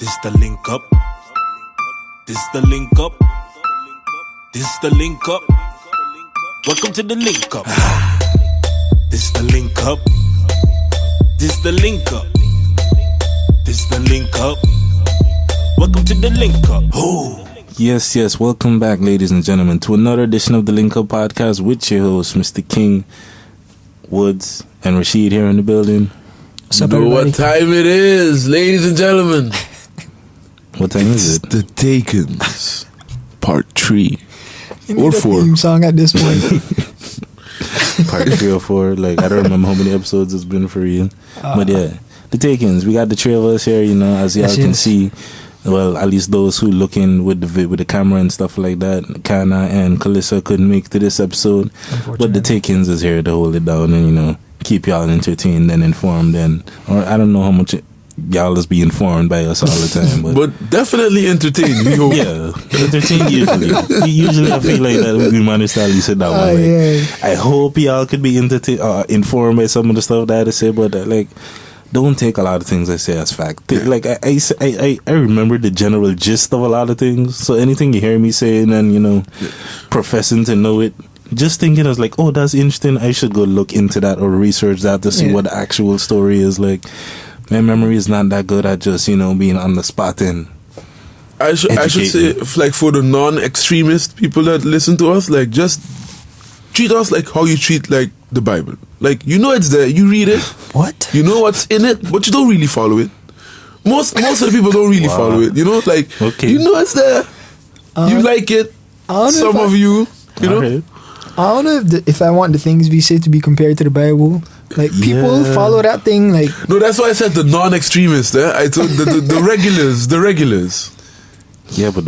This the link up. This the link up. This the link up. Welcome to the link up. This the link up. This the link up. This the link up. Welcome to the link up. Oh. Yes, welcome back, ladies and gentlemen, to another edition of the Link Up Podcast with your host, Mistuh King, Woods, and Rashid here in the building. You know what time it is, ladies and gentlemen. What time is it? The Takens, Part 3 or 4. Theme song at this point. Part 3 or 4. Like, I don't remember how many episodes it's been for real. But yeah, The Takens. We got the three of us here, you know, as y'all can see. Well, at least those who looking with the camera and stuff like that. Kana and Kalissa couldn't make to this episode, but the Takens is here to hold it down and, you know, keep y'all entertained and informed. And or I don't know how much y'all is be informed by us all the time, but definitely entertained. We hope. Yeah, entertained usually. Usually, I feel like that we manage to at least sit down. I hope y'all could be informed by some of the stuff that I say, but like. Don't take a lot of things I say as fact. Like I remember the general gist of a lot of things. So anything you hear me saying and, you know, professing to know it, just thinking as like, oh, that's interesting. I should go look into that or research that to see what the actual story is. Like, my memory is not that good at just, you know, being on the spot and. I should say, like, for the non-extremist people that listen to us, like, just treat us like how you treat, like, the Bible. Like, you know it's there, you read it. What? You know what's in it, but you don't really follow it. Most of the people don't really follow it, you know? Like, you know it's there. You like it. Some of you know? I don't know if I want the things we say to be compared to the Bible. Like, people follow that thing, like... No, that's why I said the non-extremists, I told the regulars. Yeah, but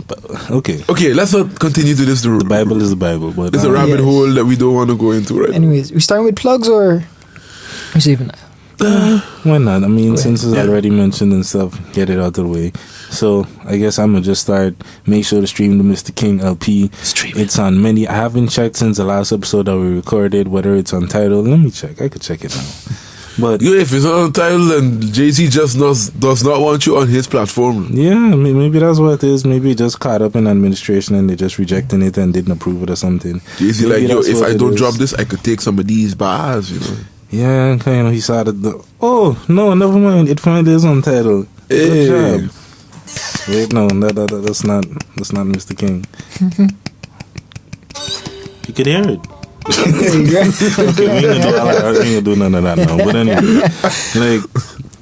okay, let's not continue to this. The Bible is the Bible, but it's a rabbit hole that we don't want to go into right now. Anyways, we starting with plugs or we're saving that? Why not? I mean, since it's already mentioned and stuff, get it out of the way. So I guess I'm gonna just start. Make sure to stream the Mistuh King LP. It's on many. I haven't checked since the last episode that we recorded whether it's Untitled. Let me check. I could check it now. But if it's not Untitled, then Jay-Z just does not want you on his platform. Yeah, maybe that's what it is. Maybe it just caught up in administration and they just rejecting it and didn't approve it or something. Jay-Z like, yo, if I don't drop this, I could take some of these bars, you know. Yeah, kind of. He saw that. Oh no, never mind. It finally is Untitled. Hey. Good job. Wait, no, that's not Mistuh King. You could hear it. There you go. Okay, we ain't gonna do none of that now. But anyway, like,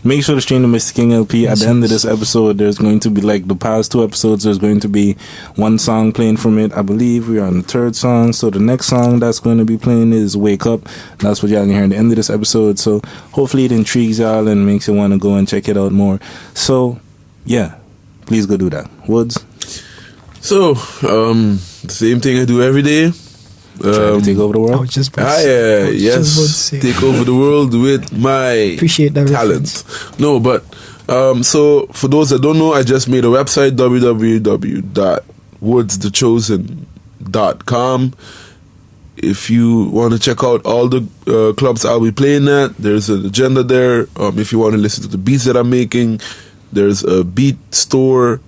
make sure to stream the Mistuh King LP. At the end of this episode, there's going to be, like the past 2 episodes, there's going to be one song playing from it. I believe we are on the 3rd song. So the next song that's going to be playing is Wake Up. That's what y'all can hear at the end of this episode. So hopefully it intrigues y'all and makes you want to go and check it out more. So yeah, please go do that. Woods? So, the same thing I do every day. Try to take over the world. Take over the world with my appreciate that talent. No, but so for those that don't know, I just made a website, www.woodsthechosen.com. If you want to check out all the clubs I'll be playing at, there's an agenda there. If you want to listen to the beats that I'm making, there's a beat store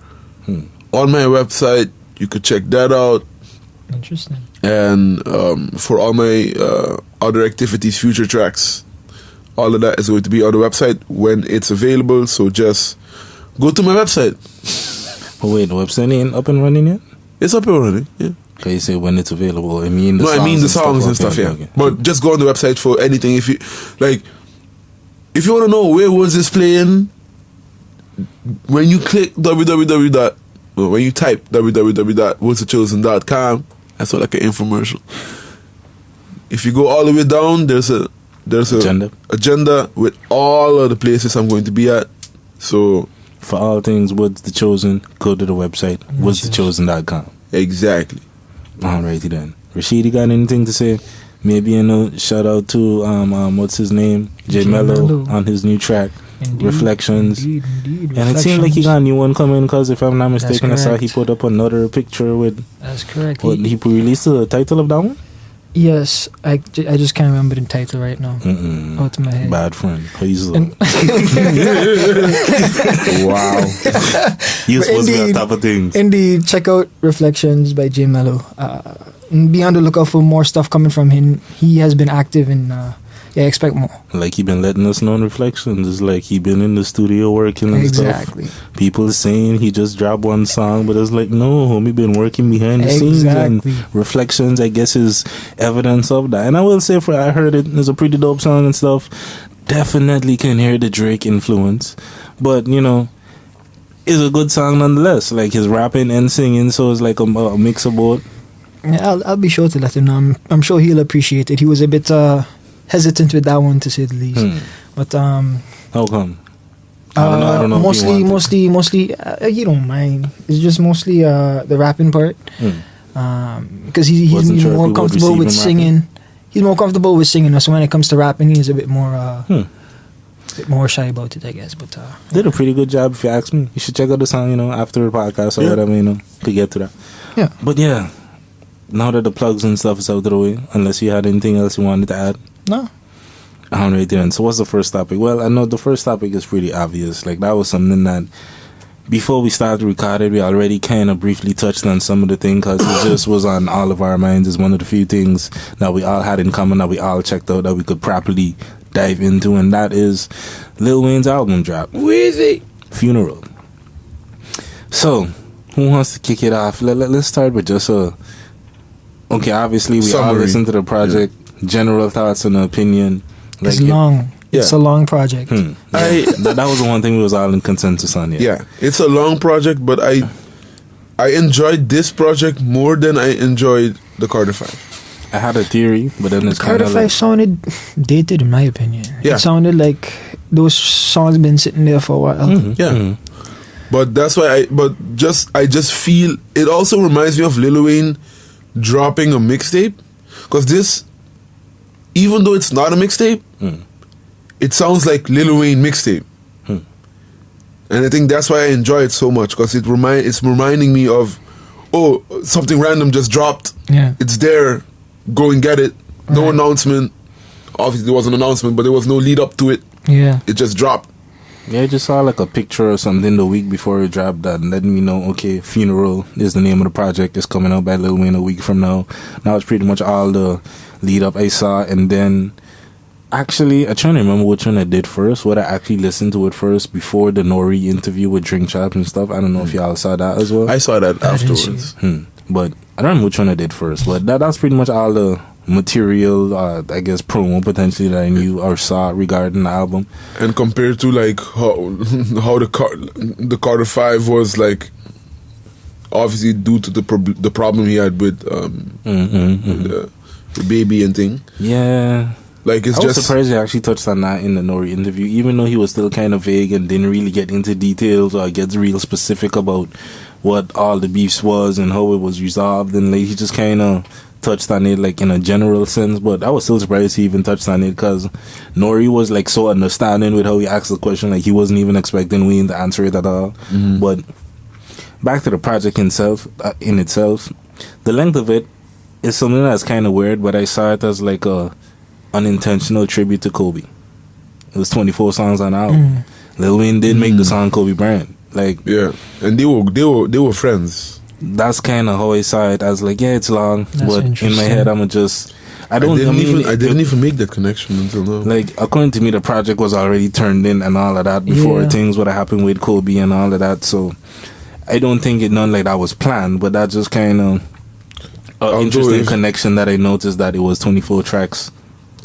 on my website. You could check that out. Interesting. And for all my other activities, future tracks, all of that is going to be on the website when it's available. So just go to my website. Oh wait, the website ain't up and running yet? It's up and running, yeah. Okay, you say when it's available. I mean the songs and stuff, yeah. Okay. But just go on the website for anything. If you want to know where Woods is playing, when you click when you type www.woodsthechosen.com, that's what like an infomercial. If you go all the way down, there's a agenda with all of the places I'm going to be at. So for all things Woods the Chosen, go to the website woodsthechosen.com. Exactly. Alrighty then. Rashid, you got anything to say? Maybe shout out to what's his name? J Mello on his new track. Indeed, Reflections. Indeed. And it seemed like he got a new one coming because if I'm not mistaken, I saw he put up another picture with. That's correct. He released the title of that one? Yes, I just can't remember the title right now. Out of my head. Bad friend. Hazel. Wow. You're But supposed to be on indeed- top of things. Indeed, check out Reflections by J Mello. Be on the lookout for more stuff coming from him. He has been active and expect more. Like he been letting us know in Reflections. It's like he been in the studio working and Exactly. stuff. People saying he just dropped one song, but it's like, no, homie been working behind the scenes. And Exactly. Reflections, I guess, is evidence of that. And I will say, I heard it. It's a pretty dope song and stuff. Definitely can hear the Drake influence. But, it's a good song nonetheless. Like his rapping and singing, so it's like a mix of both. Yeah, I'll be sure to let him know. I'm sure he'll appreciate it. He was a bit hesitant with that one, to say the least. But How come? I don't know. Mostly, he don't mind. It's just mostly the rapping part. Because he's Wasn't sure if more he would comfortable receive with him singing. He's more comfortable with singing. So when it comes to rapping, he's a bit more shy about it, I guess. But Did a pretty good job, if you ask me. You should check out the song, after the podcast or whatever, to get to that. Yeah. But yeah, now that the plugs and stuff is out of the way, unless you had anything else you wanted to add. No. I don't really didn't. So what's the first topic? Well, I know the first topic is pretty obvious. Like that was something that before we started recording, we already kind of briefly touched on some of the things because it just was on all of our minds. It's one of the few things that we all had in common that we all checked out that we could properly dive into, and that is Lil Wayne's album drop. Wheezy. Funeral. So, who wants to kick it off? Let's start with just a... Okay, obviously we all Summary. listened to the project. General thoughts and opinion. It's long. It's a long project. That was the one thing we was all in consensus on. Yeah, it's a long project, but I enjoyed this project more than I enjoyed the Carter 5. I had a theory, but then it's kind Carter of 5 like... sounded dated, in my opinion. Yeah. It sounded like those songs been sitting there for a while. Yeah. But that's why I just feel it also reminds me of Lil Wayne dropping a mixtape, because this, even though it's not a mixtape, it sounds like Lil Wayne mixtape. And I think that's why I enjoy it so much, because it's reminding me of, oh, something random just dropped. Yeah. It's there. Go and get it. No Right. announcement. Obviously, there was an announcement, but there was no lead up to it. Yeah. It just dropped. Yeah, I just saw like a picture or something the week before it dropped that letting me know, okay, Funeral is the name of the project. It's coming out by Lil Wayne a week from now. That was pretty much all the lead up I saw. And then, actually, I'm trying to remember which one I did first. What I actually listened to it first before the Nori interview with Drink Champ and stuff. I don't know if y'all saw that as well. I saw that I didn't see afterwards. But I don't know which one I did first. But that's pretty much all the material, I guess, promo potentially that I knew or saw regarding the album. And compared to like how the Carter 5 was, like, obviously due to the problem he had with the baby and thing. Yeah. Like, it's I was just surprised he actually touched on that in the Nori interview, even though he was still kind of vague and didn't really get into details or get real specific about what all the beefs was and how it was resolved, and like he just kind of touched on it like in a general sense. But I was still surprised he even touched on it, because Nori was like so understanding with how he asked the question, like he wasn't even expecting Wayne to answer it at all. But back to the project itself, the length of it is something that's kind of weird, but I saw it as like a unintentional tribute to Kobe. It was 24 songs on the album. Lil Wayne did make the song Kobe Bryant. Like, yeah, and they were friends. that's kind of how I saw it. As like, yeah, it's long, That's but in my interesting. head, I didn't even make that connection until now. Like, according to me, the project was already turned in and all of that before Yeah. things would have happened with Kobe and all of that. So I don't think none like that was planned, but that's just kind of an interesting connection that I noticed, that it was 24 tracks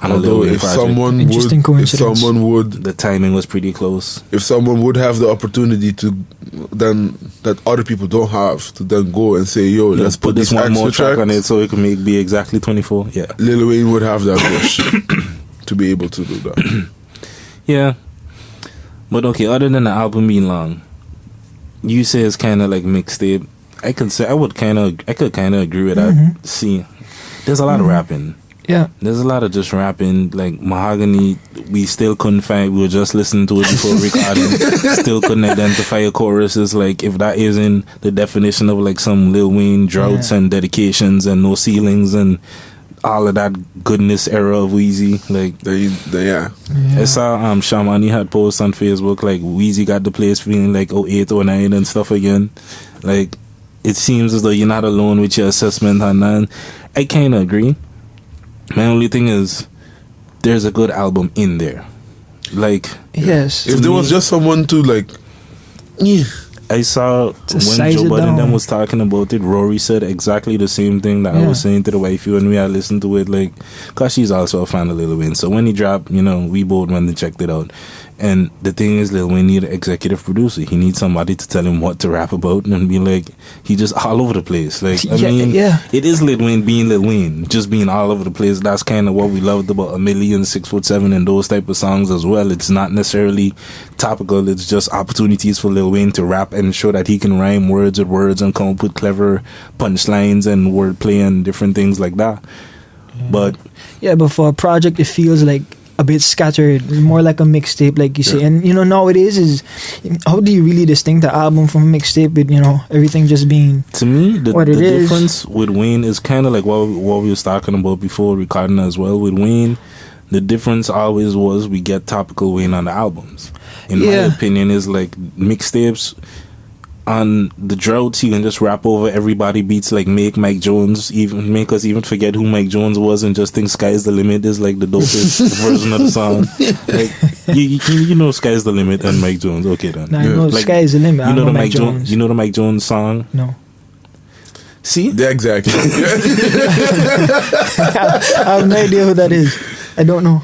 on a Lil Although Wayne if project. Interesting coincidence. The timing was pretty close. if someone would have the opportunity to then that other people don't have to then go and say, yo, let's put this this one more extra track on tracks, it so it can be exactly 24. Yeah. Lil Wayne would have that push to be able to do that. Yeah. But okay, other than the album being long, you say it's kind of like mixtape. I could kind of agree with that. See, there's a lot of rapping. Yeah. There's a lot of just rapping. Like Mahogany, we still couldn't find. We were just listening to it before recording. Still couldn't identify a chorus. It's like, if that isn't the definition of like some Lil Wayne droughts and dedications and no ceilings and all of that goodness era of Weezy. Like, yeah. I saw Shamani had posts on Facebook like Weezy got the place feeling like 08, 09 and stuff again. Like, it seems as though you're not alone with your assessment on that. I kind of agree. My only thing is, there's a good album in there. Like, yes. If there was just someone to like, yeah. I saw when Joe Budden them was talking about it, Rory said exactly the same thing that I was saying to the wifey when we had listened to it, like, cause she's also a fan of Lil Wayne. So when he dropped, you know, we both went and checked it out. And the thing is, Lil Wayne need an executive producer. He needs somebody to tell him what to rap about and be like, he just all over the place. Like, I mean, it is Lil Wayne being Lil Wayne, just being all over the place. That's kind of what we loved about 1,000,000, 6'7", and those type of songs as well. It's not necessarily topical. It's just opportunities for Lil Wayne to rap and show that he can rhyme words with words and come up with clever punchlines and wordplay and different things like that. But for a project, it feels like a bit scattered, more like a mixtape, like you say. And you know, nowadays is how do you really distinct the album from a mixtape with, you know, everything just being to me the what it is. Difference with Wayne is kind of like what we was talking about before recording as well. With Wayne, the difference always was we get topical Wayne on the albums. In my opinion, is like mixtapes. On the droughts, you can just rap over everybody beats, like make Mike Jones even make us even forget who Mike Jones was and just think "Sky's the Limit" is like the dopest version of the song. Like you know, "Sky's the Limit" and Mike Jones. Okay, then. I know like, "Sky's the Limit." You know the Mike Jones. You know the Mike Jones song. No. See? Yeah, exactly. I have no idea who that is. I don't know.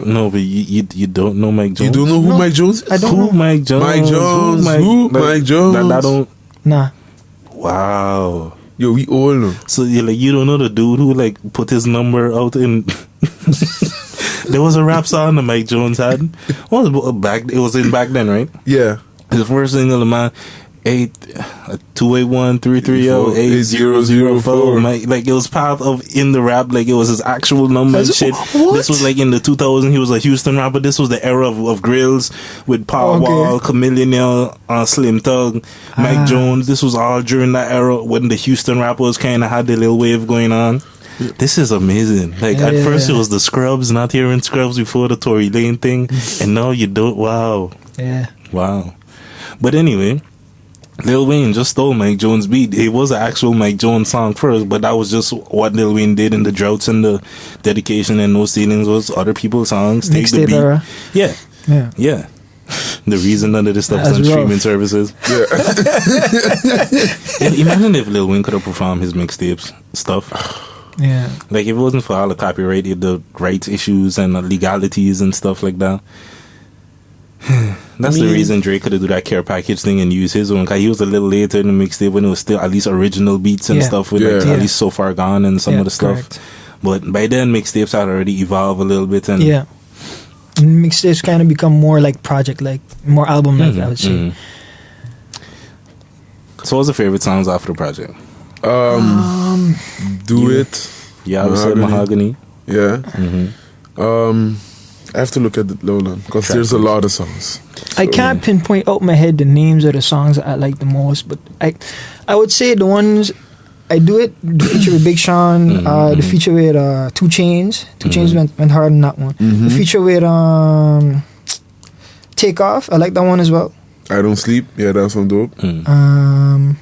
No, but you don't know Mike Jones. You don't know who Mike Jones is? I don't know. Mike Jones. Mike Jones. Mike Jones. I don't. Nah. Wow. Yo, we all know. So you don't know the dude who like put his number out in. There was a rap song that Mike Jones had. What was back? It was in back then, right? Yeah. His first single, the man. 281-330-8004. Like it was part of in the rap, like it was his actual number and shit. What? This was like in the 2000s. He was a Houston rapper. This was the era of grills with Powerball, Chameleon, Slim Thug, Mike Jones. This was all during that era when the Houston rappers kind of had the little wave going on. This is amazing. Like at first it was the Scrubs, not hearing Scrubs before the Tory Lane thing, and now you don't. Wow. Yeah. Wow. But anyway, Lil Wayne just stole Mike Jones' beat. It was an actual Mike Jones song first, but that was just what Lil Wayne did in the droughts and the dedication and no ceilings was other people's songs. Take the beat. Era. Yeah. The reason none of this stuff is on streaming services. Yeah. Imagine if Lil Wayne could have performed his mixtapes stuff. Yeah. Like if it wasn't for all the copyright, the rights issues and the legalities and stuff like that. That's the reason Drake could have do that care package thing and use his own. Cause he was a little later in the mixtape when it was still at least original beats and stuff with like, at least So Far Gone and some of the stuff. Correct. But by then mixtapes had already evolved a little bit and and mixtapes kind of become more like project, like more album like I would say. So what's the favorite songs off the project? Do It. Yeah, I would say Mahogany. Yeah. I have to look at the lowland because there's a lot of songs. I can't pinpoint out my head the names of the songs that I like the most, but I would say the ones I Do It, the feature with Big Sean, the feature with 2 Chainz. 2 Chainz went hard on that one. The feature with Take Off, I like that one as well. I Don't Sleep, yeah, that's one dope. And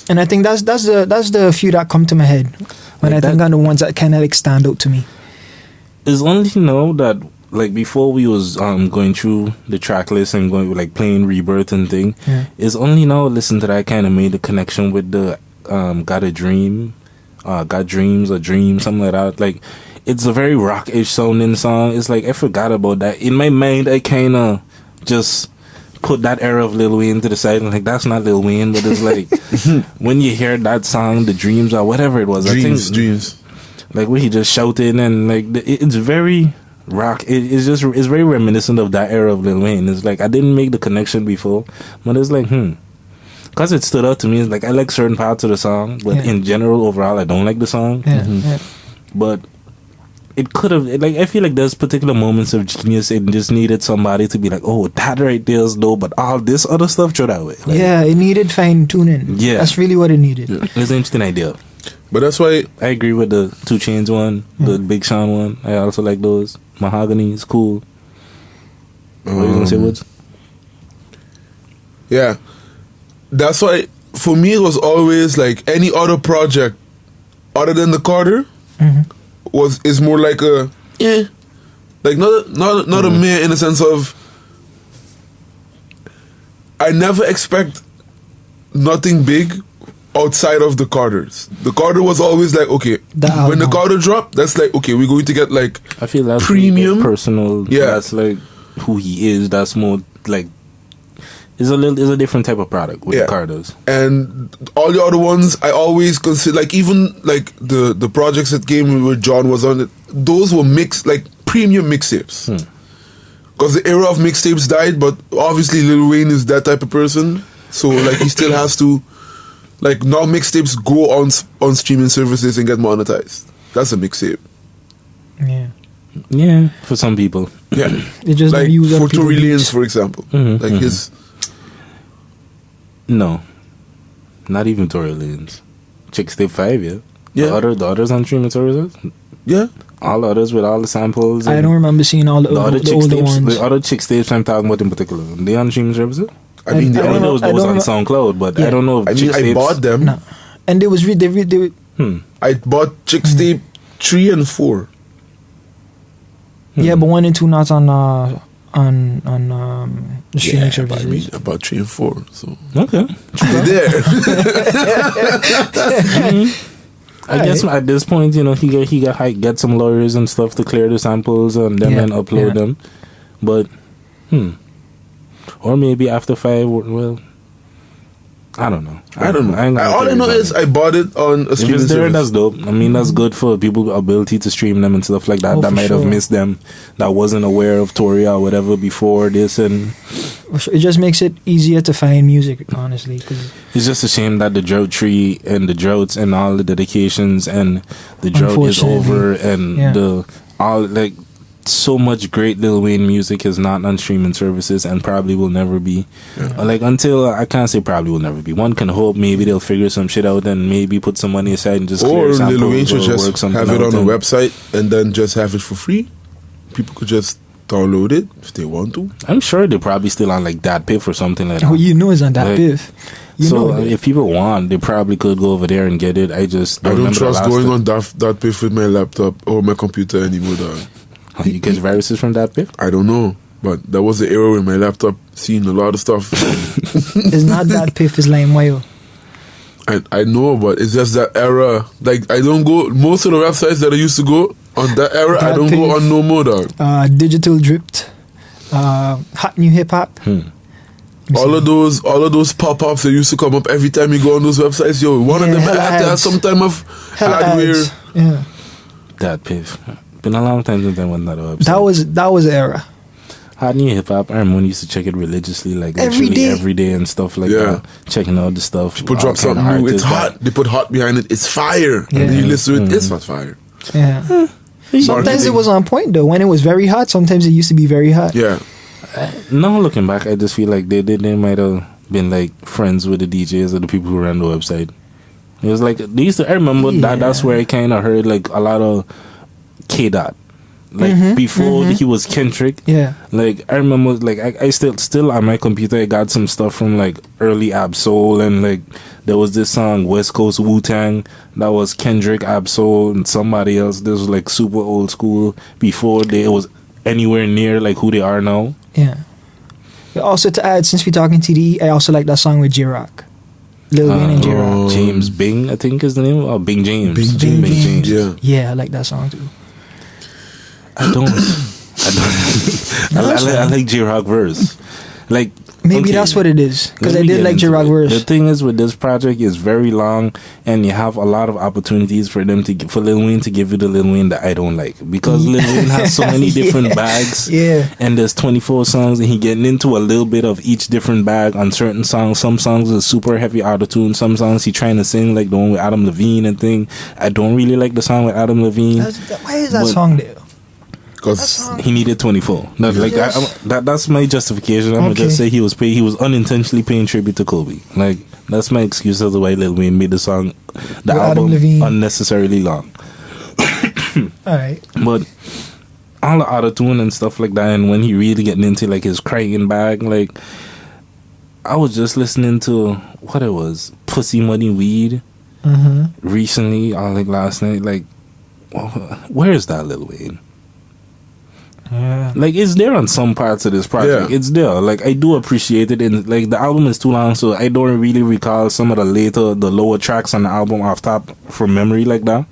I think that's the few that come to my head when I think on the ones that kind of like stand out to me. It's only now that like before we was going through the track list and going like playing Rebirth and thing, it's only now listen to that I kind of made the connection with the Got a Dream, Got Dreams or Dream, something like that. Like it's a very rock-ish sounding song. It's like I forgot about that. In my mind I kind of just put that era of Lil Wayne to the side and like that's not Lil Wayne, but it's like when you hear that song, The Dreams or whatever it was, Dreams. Like when he just shouted and like it's very rock. It's very reminiscent of that era of Lil Wayne. It's like I didn't make the connection before, but it's like because it stood out to me. It's like I like certain parts of the song, but in general, overall, I don't like the song. But it could have like I feel like there's particular moments of genius. It just needed somebody to be like, oh, that right there is low, but all this other stuff throw that way. Like, it needed fine tuning. Yeah, that's really what it needed. It's an interesting idea. But that's why I agree with the 2 Chainz one, the Big Sean one. I also like those. Mahogany is cool. What are you gonna say, Woods? yeah, that's why for me it was always like any other project other than the Carter is more like a like not a meh in the sense of I never expect nothing big outside of the Carters. The Carter was always like, okay, when the Carter dropped, that's like, okay, we're going to get like I feel that's premium, personal. Yeah, that's like who he is. That's more like it's a different type of product with the Carters. And all the other ones, I always consider like even like the projects that came where John was on it. Those were mixed like premium mixtapes. Because the era of mixtapes died, but obviously Lil Wayne is that type of person, so like he still has to. Like now, mixtapes go on streaming services and get monetized. That's a mixtape. Yeah, for some people. Yeah, they just like use for Tory Lanez, for example. Like his. No, not even Tory Lanez. Chixtape 5, yeah. Yeah. The others on streaming services. Yeah. All the others with all the samples. I don't remember seeing all the older ones. The other Chixtapes I'm talking about in particular. They on streaming services. I mean, I know those on SoundCloud, but I don't know if I bought them. No. And they were I bought Chixtape 3 and 4. Yeah, but 1 and 2 not on the streaming services. I mean, about 3 and 4. So okay, they're there. I guess at this point, you know, he got get some lawyers and stuff to clear the samples and then upload them, but or maybe after 5, well, I don't know. All I know is I bought it on a streaming service. If it's there, service. that's dope. I mean, that's good for people's ability to stream them and stuff like that. That might have missed them. That wasn't aware of Tory or whatever before this, and it just makes it easier to find music. Honestly, 'cause it's just a shame that the drought tree and the droughts and all the dedications and the drought is over and the all like. So much great Lil Wayne music is not on streaming services and probably will never be. Like until I can't say probably will never be. One can hope maybe they'll figure some shit out and maybe put some money aside and just or clear samples Lil Wayne should just have it on a and website and then just have it for free. People could just download it if they want to. I'm sure they're probably still on like that Piff or something like that. Oh, you know it's on that Piff. So if people want, they probably could go over there and get it. I don't trust going on that Piff with my laptop or my computer anymore, dog. You get viruses from that Piff? I don't know, but that was the era where my laptop seen a lot of stuff. It's not that Piff, it's LimeWire. I know, but it's just that era. Like I don't go most of the websites that I used to go on that era. I don't go on no more, dog. Digital Dripped, Hot New Hip Hop. All of those pop-ups that used to come up every time you go on those websites. Yo, one of them had to have some type of hardware. Yeah, that Piff. Been a long time since I went on that website. That was the era. Hot New Hip Hop. I remember used to check it religiously, like every day and stuff like that. Checking out the stuff. People drop something new. It's hot. They put hot behind it. It's fire. Yeah. And you listen to it. It's not fire. Yeah. Sometimes it was on point though. When it was very hot, sometimes it used to be very hot. Yeah. Now looking back, I just feel like they might have been like friends with the DJs or the people who ran the website. It was like they used to. I remember that's where I kind of heard like a lot of K-Dot. Like before he was Kendrick. Yeah. Like I remember like I still on my computer I got some stuff from like early Ab-Soul and like there was this song West Coast Wu-Tang that was Kendrick, Ab-Soul and somebody else. This was like super old school before they was anywhere near like who they are now. Yeah. Also to add, since we're talking TDE, I also like that song with J-Rock. Lil Wayne and J-Rock. James Bing, I think is the name. Oh, Bing James. Bing James. Yeah, I like that song too. I don't. I like J-Rock verse. Like maybe that's what it is because I did like J-Rock verse. The thing is with this project is very long and you have a lot of opportunities for them for Lil Wayne to give you the Lil Wayne that I don't like because Lil Wayne has so many different bags. Yeah. And there's 24 songs and he getting into a little bit of each different bag on certain songs. Some songs are super heavy auto-tune. Some songs he trying to sing like the one with Adam Levine and thing. I don't really like the song with Adam Levine. Why is that song there? Because he needed 24. That's my justification. I'm gonna just say he was unintentionally paying tribute to Kobe. Like, that's my excuse as to why Lil Wayne made the album unnecessarily long. Alright. But all the auto-tune and stuff like that, and when he really getting into like his crying bag, like, I was just listening to what it was, Pussy Money Weed, recently, or like last night. Like, where is that Lil Wayne? Yeah. Like, it's there on some parts of this project. Yeah. It's there. Like, I do appreciate it. And like, the album is too long, so I don't really recall some of the lower tracks on the album off top from memory like that.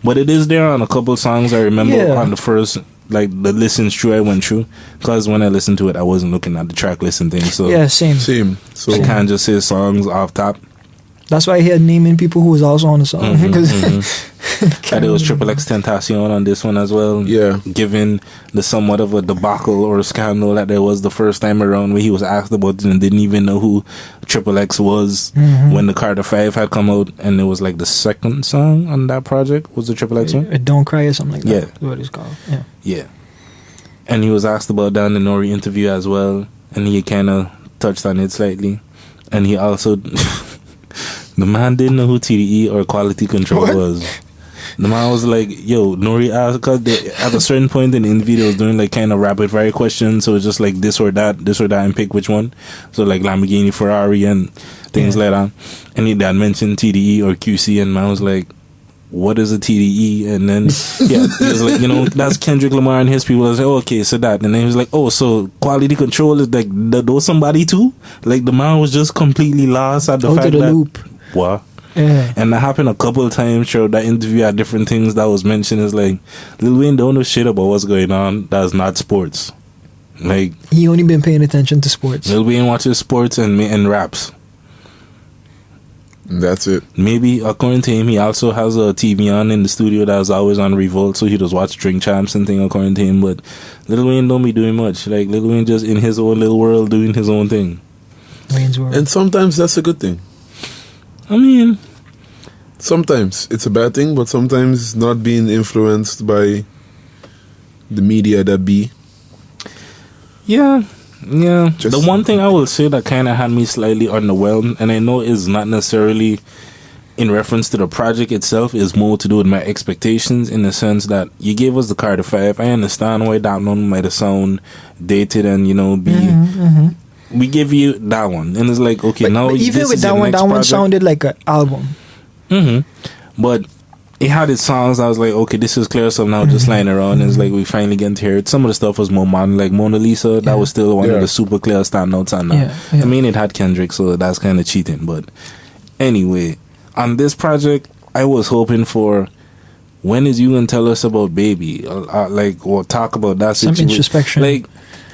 But it is there on a couple songs. I remember on the first, like, the listens through I went through, because when I listened to it, I wasn't looking at the track listing thing. So yeah, same. So I can't just say songs off top. That's why I had naming people who was also on the song. And it was Triple X Tentacion on this one as well. Yeah. Given the somewhat of a debacle or a scandal that there was the first time around, where he was asked about it and didn't even know who Triple X was when the Carter 5 had come out, and it was like the second song on that project was the Triple X one. Don't Cry or something like that. Yeah. That's what it's called. Yeah. And he was asked about that in the Nori interview as well, and he kind of touched on it slightly. And he also... The man didn't know who TDE or Quality Control was. The man was like, yo, Nori asked, because at a certain point in the interview, they was doing like kind of rapid fire questions. So it's just like this or that, and pick which one. So like Lamborghini, Ferrari, and things like that. And he had mentioned TDE or QC, and man was like, what is a TDE? And then, he was like, you know, that's Kendrick Lamar and his people. I was like, oh, okay, so that. And then he was like, oh, so Quality Control is like, those somebody too? Like, the man was just completely lost at the fact that... loop. What? Yeah. And that happened a couple of times throughout that interview at different things that was mentioned. Is like, Lil Wayne don't know shit about what's going on that's not sports. Like, he only been paying attention to sports. Lil Wayne watches sports and raps. That's it. Maybe, according to him, he also has a TV on in the studio that's always on Revolt, so he just watch Drink Champs and thing, according to him. But Lil Wayne don't be doing much. Like, Lil Wayne just in his own little world doing his own thing. Wayne's World. And sometimes that's a good thing. I mean, sometimes it's a bad thing, but sometimes not being influenced by the media that be. Yeah. The one thing I will say that kind of had me slightly underwhelmed, and I know is not necessarily in reference to the project itself, is more to do with my expectations, in the sense that you gave us the Carter 5. I understand why that one might have sound dated and, you know, be... We give you that one, and it's like, okay, now even with that one sounded like an album. But it had its songs. I was like, okay, this is clear. So now just lying around, and it's like we finally get to hear it. Some of the stuff was more modern, like Mona Lisa. That was still one of the super clear standouts on that. I mean, it had Kendrick, so that's kind of cheating. But anyway, on this project, I was hoping for, when is you gonna tell us about Baby? Like, or talk about that some situation. Introspection. Like,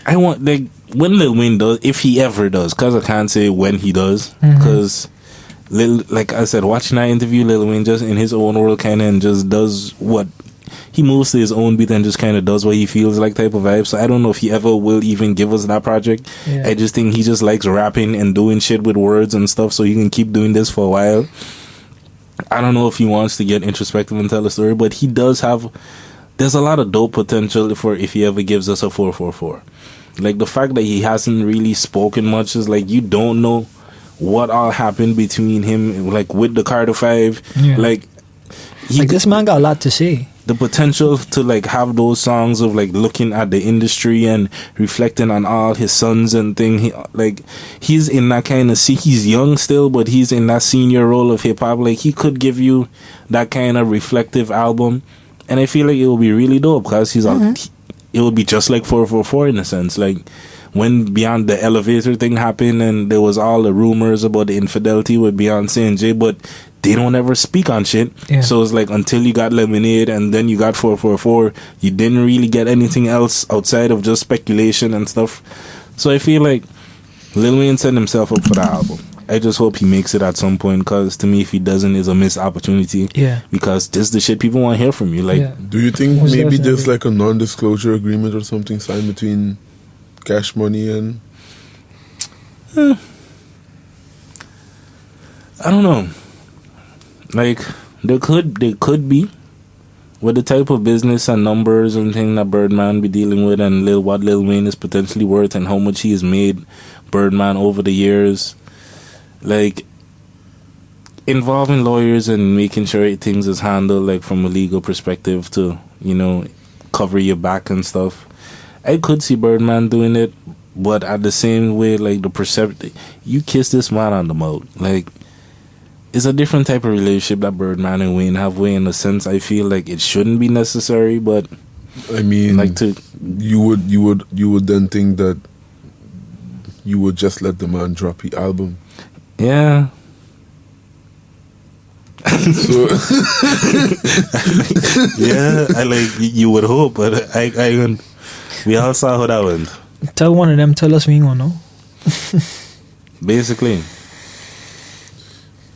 I want, like, when Lil Wayne does, if he ever does, because I can't say when he does, because like I said, watching that interview, Lil Wayne just in his own world kind of, and just does what he moves to his own beat and just kind of does what he feels like type of vibe. So I don't know if he ever will even give us that project. I just think he just likes rapping and doing shit with words and stuff, so he can keep doing this for a while. I don't know if he wants to get introspective and tell a story, but he does have, there's a lot of dope potential for if he ever gives us a 444. Like, the fact that he hasn't really spoken much is like, you don't know what all happened between him, like, with the Carter 5. Like, this man got a lot to say. The potential to, like, have those songs of, like, looking at the industry and reflecting on all his sons and thing. He's in that kind of, he's young still, but he's in that senior role of hip-hop. Like, he could give you that kind of reflective album, and I feel like it will be really dope, because it would be just like 444 in a sense. Like, when Beyond the Elevator thing happened, and there was all the rumors about the infidelity with Beyonce and Jay, but they don't ever speak on shit. So it's like, until you got Lemonade and then you got 444, you didn't really get anything else outside of just speculation and stuff. So I feel like Lil Wayne set himself up for that album. I just hope he makes it at some point, because to me, if he doesn't, it's a missed opportunity. Because this is the shit people want to hear from you. Like, do you think maybe there's like a non-disclosure agreement or something signed between Cash Money and... I don't know. Like, there could be, with the type of business and numbers and thing that Birdman be dealing with, and what Lil Wayne is potentially worth, and how much he has made Birdman over the years, like involving lawyers and making sure things is handled like from a legal perspective to, you know, cover your back and stuff. I could see Birdman doing it, but at the same way, like the perception, you kiss this man on the mouth, like it's a different type of relationship that Birdman and Wayne have. Way in a sense, I feel like it shouldn't be necessary, but I mean, like to you would then think that you would just let the man drop the album. yeah. So Yeah, I like you would hope, but I we all saw how that went. Tell one of them, tell us we ain't gonna know. Basically.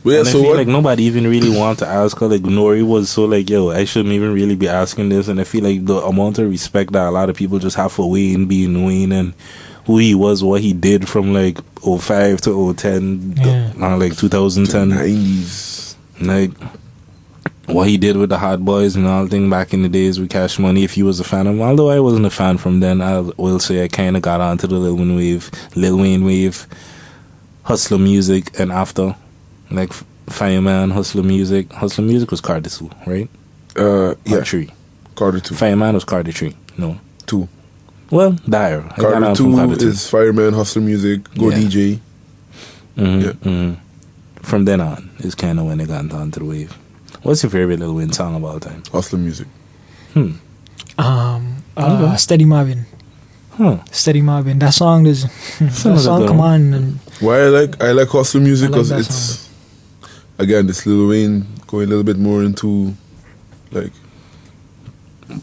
Well, yeah, And I so feel what? like nobody even really want to ask her. Like Nori was so like, yo, I shouldn't even really be asking this. And I feel like the amount of respect that a lot of people just have for Wayne being Wayne and who he was, what he did from like 05 to 010, like 2010, 90s. like what he did with the Hot Boys and all thing back in the days with Cash Money. If you was a fan of him, although I wasn't a fan from then, I will say I kind of got onto the Lil Wayne wave, Hustler music, and after. Like Fireman, Hustler Music. Hustler Music was Carter 2, right? Yeah, Or 3. Carter 2. Fireman was Carter 3. No. 2. Well, Dire. I got Carter on 2 from Carter 2. is Fireman, Hustler Music, Go Yeah. DJ. Yeah. From then on is kind of when they got onto the wave. What's your favorite Lil Wayne song of all time? Hustler Music. Steady Marvin. Huh. Steady Marvin. That song is that Sounds song. like Come a- on, and Why I like Hustler Music I like because that it's again it's Lil Wayne going a little bit more into like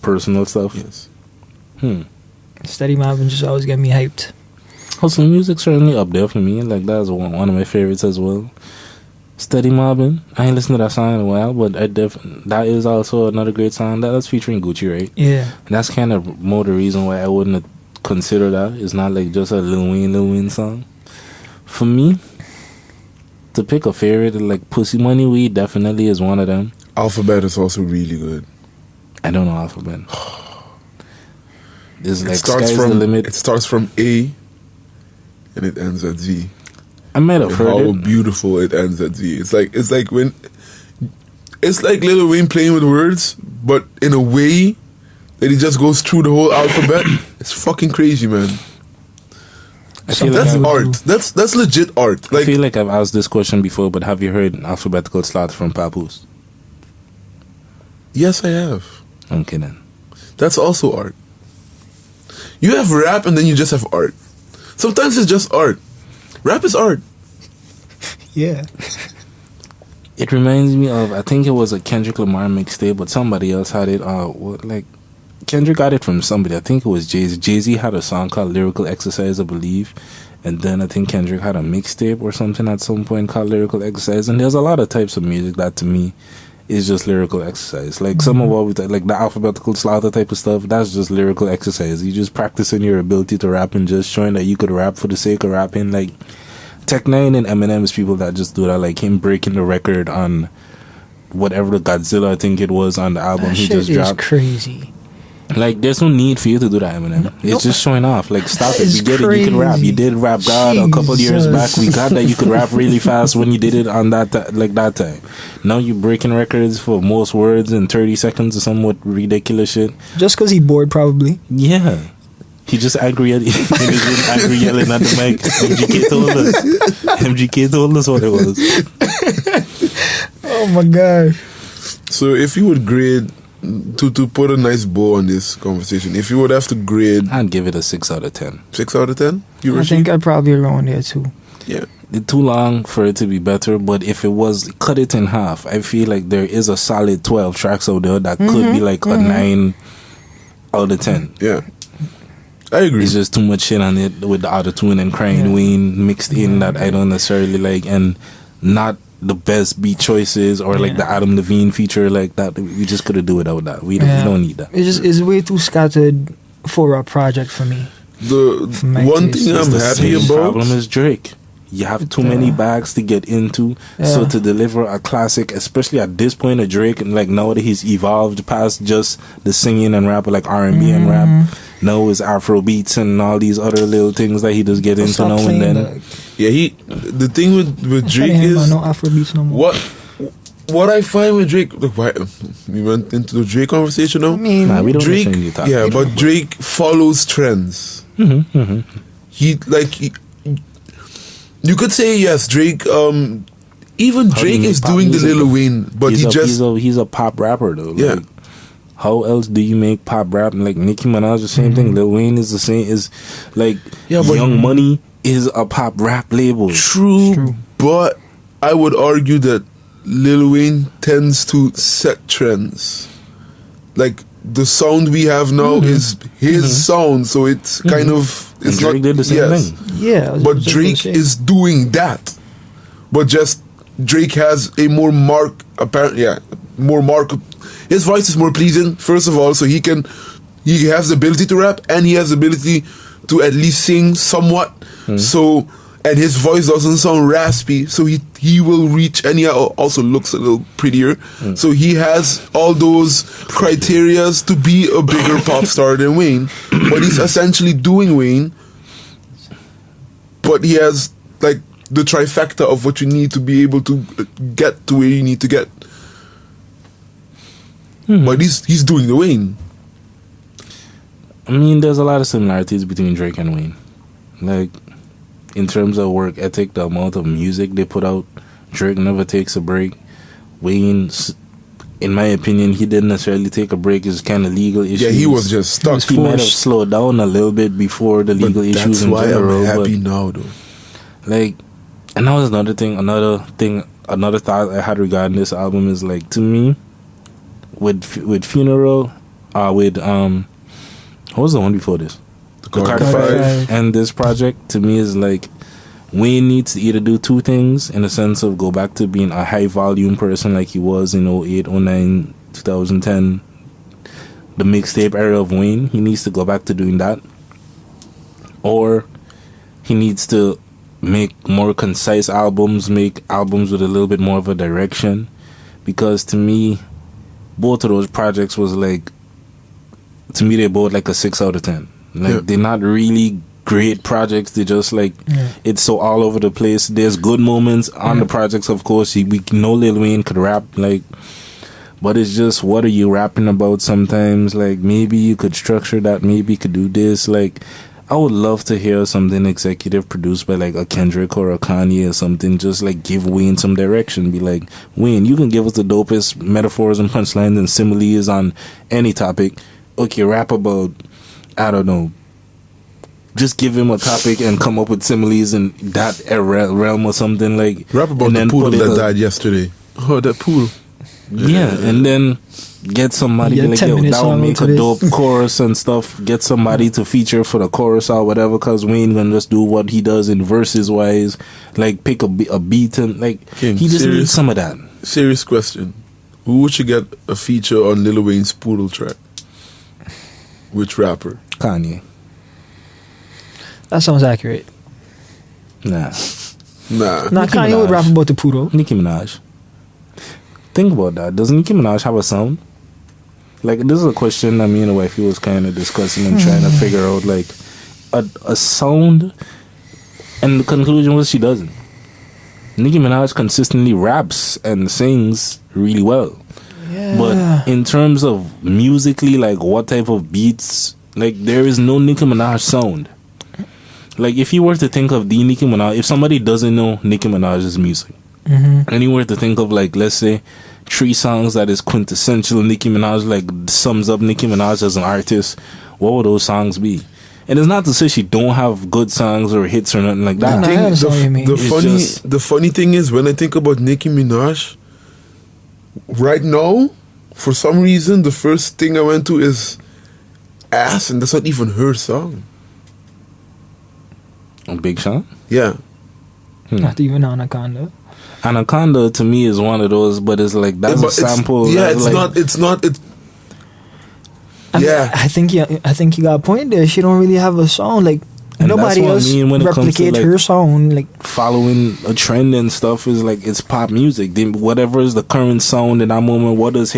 Personal stuff. yes. Steady Marvin just always get me hyped. Hustle Music certainly up there for me. Like that's one of my favorites as well. Steady Mobbin'. I ain't listened to that song in a while, but that is also another great song. That's featuring Gucci, right? Yeah, And that's kind of more the reason why I wouldn't consider that. It's not like just a Lil Wayne song. For me, to pick a favorite, like Pussy Money Weed definitely is one of them. Alphabet is also really good. I don't know Alphabet. It's like It starts Sky's from the Limit. It starts from A and it ends at Z. I might have And heard how it. beautiful it ends at Z. It's like Lil Wayne playing with words, but in a way that he just goes through the whole alphabet. It's fucking crazy, man. I feel like That's I've- art. That's legit art. I Like feel like I've asked this question before, but have you heard Alphabetical Slaughter from Papoose? yes, I have. I'm kidding. That's also art. You have rap and then you just have art. Sometimes it's just art. Rap is art. yeah. It reminds me of, I think it was a Kendrick Lamar mixtape, but somebody else had it. Kendrick got it from somebody. I think it was Jay-Z. Jay-Z had a song called Lyrical Exercise, I believe. And then I think Kendrick had a mixtape or something at some point called Lyrical Exercise. And there's a lot of types of music that to me is just lyrical exercise. Like some of what we like the Alphabetical Slaughter type of stuff, that's just lyrical exercise. You just practicing your ability to rap and just showing that you could rap for the sake of rapping. Like Tech Nine and Eminem is people that just do that. Like him breaking the record on whatever the Godzilla I think it was on the album That he shit just is dropped. crazy. Like there's no need for you to do that, Eminem. It's just showing off. Like stop it. It's You get it. You can rap. crazy. You did Rap God a couple years back. Jesus. We got that you could rap really fast when you did it on that that time. Now you breaking records for most words in 30 seconds or somewhat ridiculous shit. Just because he bored, probably. Yeah. He just angry at angry yelling at the mic. MGK told us. MGK told us what it was. Oh my god. So if you would grade to put a nice bow on this conversation, if you would have to grade I'd give it a 6 out of 10. 6 out of 10, you I Rashid? think I'd probably around there too. Yeah. It's too long for it to be better, but if it was cut it in half, I feel like there is a solid 12 tracks out there that could be like a 9 out of 10. Yeah. I agree. It's just too much shit on it with the auto-tune and Crying Wayne mixed in that I don't necessarily like, and not the best beat choices or like the Adam Levine feature like that. We just could have do without that. We don't need that. It's way too scattered for a project for me. The My one taste. thing It's I'm the happy same about problem as Drake. you have too many bags to get into. So to deliver a classic, especially at this point of Drake, and like nowadays he's evolved past just the singing and rap, like R&B and rap. Now it's Afro beats and all these other little things that he does get into now and then. Yeah, the thing with Drake is no Afro beats no more. What I find with Drake, look, we went into the Drake conversation now. I mean, we don't Drake, listen to but Drake follows trends. You could say yes, Drake. Even Drake is doing the Lil Wayne, but he's a pop rapper though. Yeah. Like, how else do you make pop rap? Like Nicki Minaj, the same thing. Lil Wayne is the same. Is like Young Money is a pop rap label. True, but I would argue that Lil Wayne tends to set trends. Like the sound we have now is his sound, so it's kind of it's Drake did the same thing. Yeah, but Drake is doing that. But just Drake has a more his voice is more pleasing, first of all, so he has the ability to rap and he has the ability to at least sing somewhat. So, and his voice doesn't sound raspy, so he will reach, and he also looks a little prettier. So he has all those criterias to be a bigger pop star than Wayne, but he's essentially doing Wayne, but he has like the trifecta of what you need to be able to get to where you need to get. But he's doing the Wayne. I mean, there's a lot of similarities between Drake and Wayne. Like, in terms of work ethic, the amount of music they put out, Drake never takes a break. Wayne, in my opinion, he didn't necessarily take a break. It's kind of legal issues. Yeah, he was just stuck. He might have slowed down a little bit before the legal issues in general. That's why I'm happy now, though. Like, and that was another thought I had regarding this album is like, to me, with Funeral, what was the one before this? The Carter 5 and this project, to me, is like Wayne needs to either do two things in the sense of go back to being a high volume person like he was in 08, 09, 2010, the mixtape era of Wayne. He needs to go back to doing that, or he needs to make more concise albums, make albums with a little bit more of a direction, because to me, both of those projects was like, to me, they're both like a 6 out of 10. Like, they're not really great projects. They just like, it's so all over the place. There's good moments on the projects, of course. We know Lil Wayne could rap, like, but it's just, what are you rapping about sometimes? Like, maybe you could structure that, maybe you could do this. Like, I would love to hear something executive produced by like a Kendrick or a Kanye or something. Just like give Wayne some direction. Be like, Wayne, you can give us the dopest metaphors and punchlines and similes on any topic. Okay, rap about, I don't know, just give him a topic and come up with similes in that realm or something. Like, rap about the poodle that died yesterday. Oh, that poodle. Yeah, and then get somebody like, yo, that will make a dope chorus and stuff. Get somebody to feature for the chorus or whatever, because Wayne gonna just do what he does in verses wise, like pick a beat and like King, he just needs some of that. Serious question: who should get a feature on Lil Wayne's Poodle track? Which rapper? Kanye. That sounds accurate. Nah, Kanye would rap about the poodle. Nicki Minaj. Think about that. Does Nicki Minaj have a sound? Like, this is a question that me and the wifey was kind of discussing and trying to figure out, like, a sound. And the conclusion was she doesn't. Nicki Minaj consistently raps and sings really well. Yeah. But in terms of musically, like, what type of beats, like, there is no Nicki Minaj sound. Like, if you were to think of the Nicki Minaj, if somebody doesn't know Nicki Minaj's music, and you were to think of, like, let's say 3 songs that is quintessential Nicki Minaj, like sums up Nicki Minaj as an artist, what would those songs be? And it's not to say she don't have good songs or hits or nothing like that. The funny thing is, when I think about Nicki Minaj right now, for some reason the first thing I went to is Ass, and that's not even her song. Big Sean? Yeah. Not even Anaconda. Anaconda to me is one of those, but it's like that's a sample. I think you got a point there. She don't really have a song. Like, And nobody that's what else I mean when it comes to replicate like her sound. Like following a trend and stuff is like it's pop music. Then whatever is the current sound in that moment, what is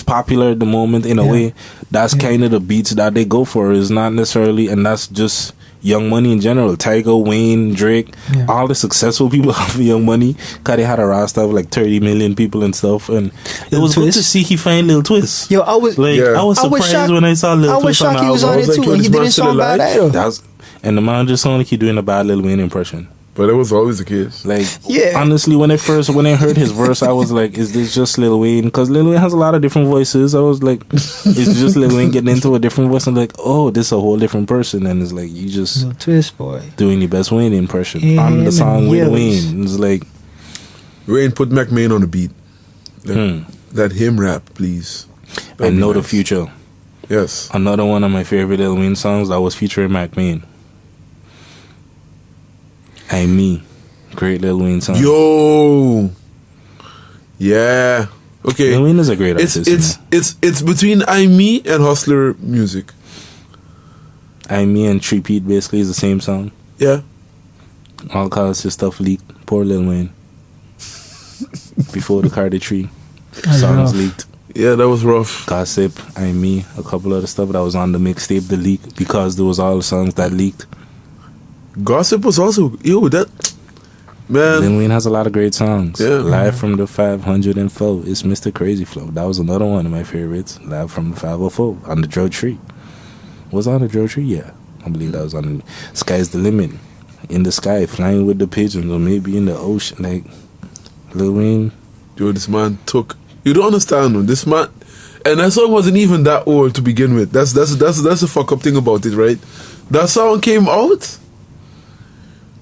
popular at the moment in a way, that's kind of the beats that they go for. Is not necessarily, and that's just Young Money in general. Tiger, Wayne, Drake, all the successful people have Young Money. Cause they had a roster of like 30 million people and stuff, and it was good to see he find Lil Twist. yo, I was I was surprised when I saw Lil Twist on the he was album. on it too, and he didn't sound bad either. And the man just sounded like he doing a bad Lil Wayne impression. But it was always the case. Like, honestly, when I heard his verse, I was like, is this just Lil Wayne? Because Lil Wayne has a lot of different voices. I was like, it's just Lil Wayne getting into a different voice. I'm like, oh, this is a whole different person. And it's like, you just Lil Twist, boy, doing the best Wayne impression on the song with Wayne. It's like, Wayne, put McMahon on the beat. Let him rap, please. I Know the Future. Yes. Another one of my favorite Lil Wayne songs that was featuring McMahon. I'm Me. Great Lil Wayne song. Yo. Yeah. Okay. Lil Wayne is a great artist. It's between I'm Me and Hustler music. I'm Me and Trepeat basically is the same song. Yeah. All cause his stuff leaked. Poor Lil Wayne. Before the Carter Tree. Songs leaked. Yeah, that was rough. Gossip, I'm Me, a couple other stuff that was on the mixtape, the leak, because there was all the songs that leaked. Gossip was also that man. Lil Wayne has a lot of great songs. Yeah. Live from the 504. It's Mr. Crazy Flow. That was another one of my favorites. Live from the 504 on the Dro Tree. Was it on the Dro Tree? Yeah, I believe that was on the Sky's the Limit. In the sky, flying with the pigeons, or maybe in the ocean. Like Lil Wayne. Yo, this man took. You don't understand, man. This man, and that song wasn't even that old to begin with. That's the fuck up thing about it, right? That song came out.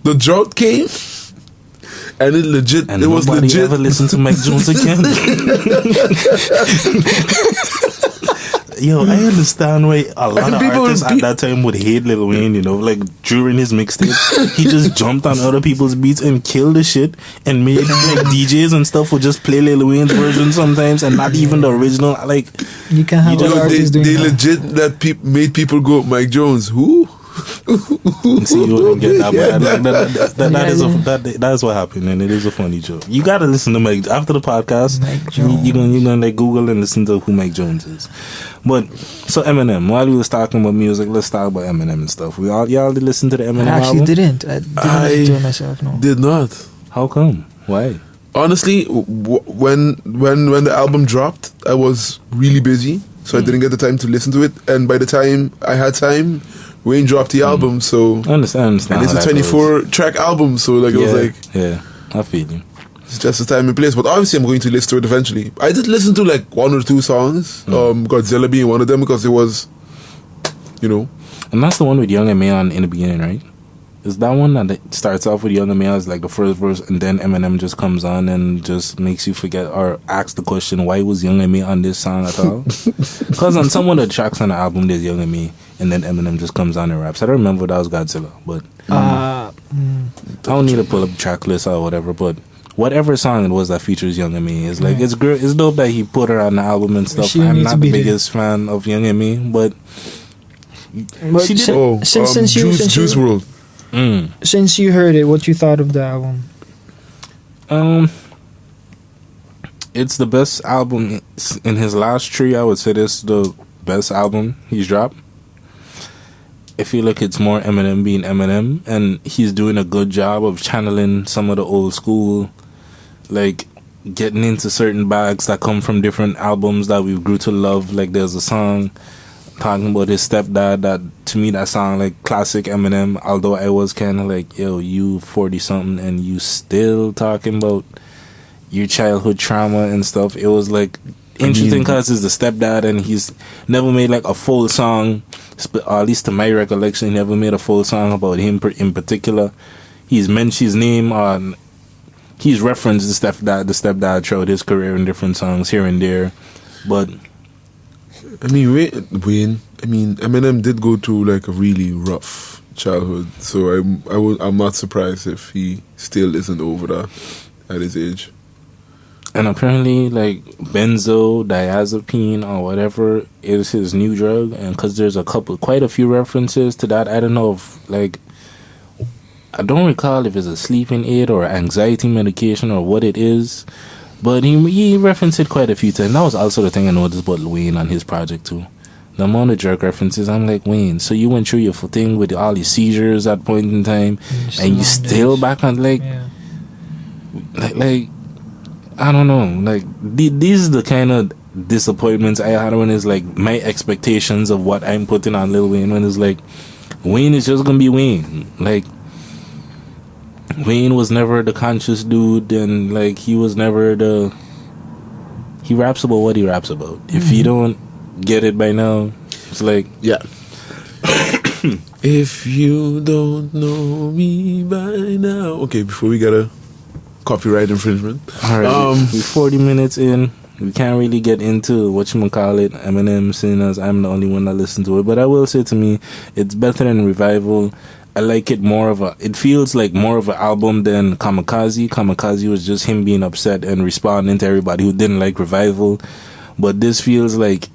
The drought came, and it legit. And it was legit. Nobody ever listened to Mike Jones again. Yo, I understand why a lot of artists at that time would hate Lil Wayne, you know, like during his mixtape, he just jumped on other people's beats and killed the shit and made like DJs and stuff would just play Lil Wayne's version sometimes and not even the original. Like, you can have they legit made people go, Mike Jones, who? See, you wouldn't get that, but that's what happened, and it is a funny joke. You gotta listen to Mike after the podcast. You're gonna like Google and listen to who Mike Jones is. But so Eminem, while we was talking about music, let's talk about Eminem and stuff. Y'all did listen to the Eminem album? I actually didn't. I didn't enjoy myself. No, did not. How come? Why? Honestly, when the album dropped, I was really busy, so I didn't get the time to listen to it. And by the time I had time, Wayne dropped the album, so I understand. And it's a 24-track album, so like it was like, yeah, I feel you. It's just the time and place, but obviously I'm going to listen to it eventually. I did listen to like one or two songs, Godzilla being one of them because it was, you know. And that's the one with Young M.A. in the beginning, right? Is that one that starts off with Young M.A. as like the first verse, and then Eminem just comes on and just makes you forget or ask the question, why was Young M.A. on this song at all? Because on some of the tracks on the album, there's Young M.A. and then Eminem just comes on and raps. I don't remember if that was Godzilla, but I don't need to pull up the track list or whatever, but whatever song it was that features Young M.A. is like, it's great. It's dope that he put her on the album and stuff. I'm not the biggest fan of Young M.A., but she did. Since Juice WRLD. Since you heard it, what you thought of the album? It's the best album in his last three. I would say this is the best album he's dropped. I feel like it's more Eminem being Eminem, and he's doing a good job of channeling some of the old school, like getting into certain bags that come from different albums that we grew to love. Like there's a song talking about his stepdad that, to me, that sound like classic Eminem, although I was kind of like, yo, you 40 something and you still talking about your childhood trauma and stuff. It was like interesting because it's the stepdad and he's never made like a full song, or at least to my recollection, he never made a full song about him in particular. He's mentioned his name on, he's referenced the stepdad throughout his career in different songs here and there, but I mean, Wayne. I mean, Eminem did go through like a really rough childhood, so I'm not surprised if he still isn't over that at his age. And apparently, like, benzodiazepine or whatever is his new drug. And because there's quite a few references to that. I don't know if, like, I don't recall if it's a sleeping aid or anxiety medication or what it is. But he referenced it quite a few times. That was also the thing I noticed about Wayne on his project too. The amount of jerk references, I'm like, Wayne, so you went through your thing with all your seizures at point in time, and you still back on, like, like, I don't know, like, these are the kind of disappointments I had when it's like my expectations of what I'm putting on Lil Wayne, when it's like, Wayne is just gonna be Wayne. Like, Wayne was never the conscious dude, and like, he was never he raps about what he raps about. If you don't get it by now, it's like, yeah. If you don't know me by now. Okay, before we get a copyright infringement. Alright, we're 40 minutes in. We can't really get into whatchamacallit, Eminem, seeing as I'm the only one that listened to it. But I will say, to me, it's better than Revival. I like it more of it feels like more of an album than Kamikaze. Kamikaze was just him being upset and responding to everybody who didn't like Revival. But this feels like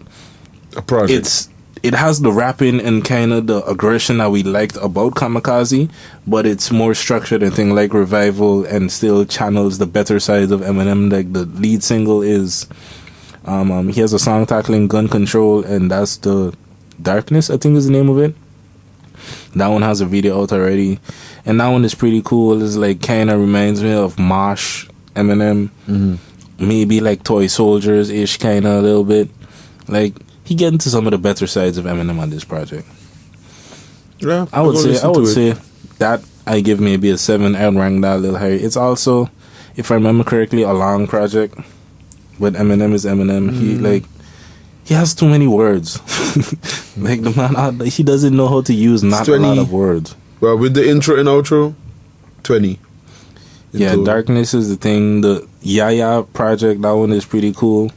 a project. It has the rapping and kind of the aggression that we liked about Kamikaze, but it's more structured and thing like Revival, and still channels the better sides of Eminem. Like, the lead single is he has a song tackling gun control, and that's the Darkness, I think is the name of it. That one has a video out already, and that one is pretty cool. It's like kind of reminds me of Mosh Eminem, maybe like Toy Soldiers ish, kind of a little bit. Like, he get into some of the better sides of Eminem on this project. Yeah, I would say that I give maybe a 7. I'd rank that a little higher. It's also, if I remember correctly, a long project, but Eminem is Eminem. He has too many words. Like, the man, he doesn't know how to use not 20, a lot of words. Well, with the intro and outro, 20. Yeah, Darkness is the thing. The Yaya project, that one is pretty cool.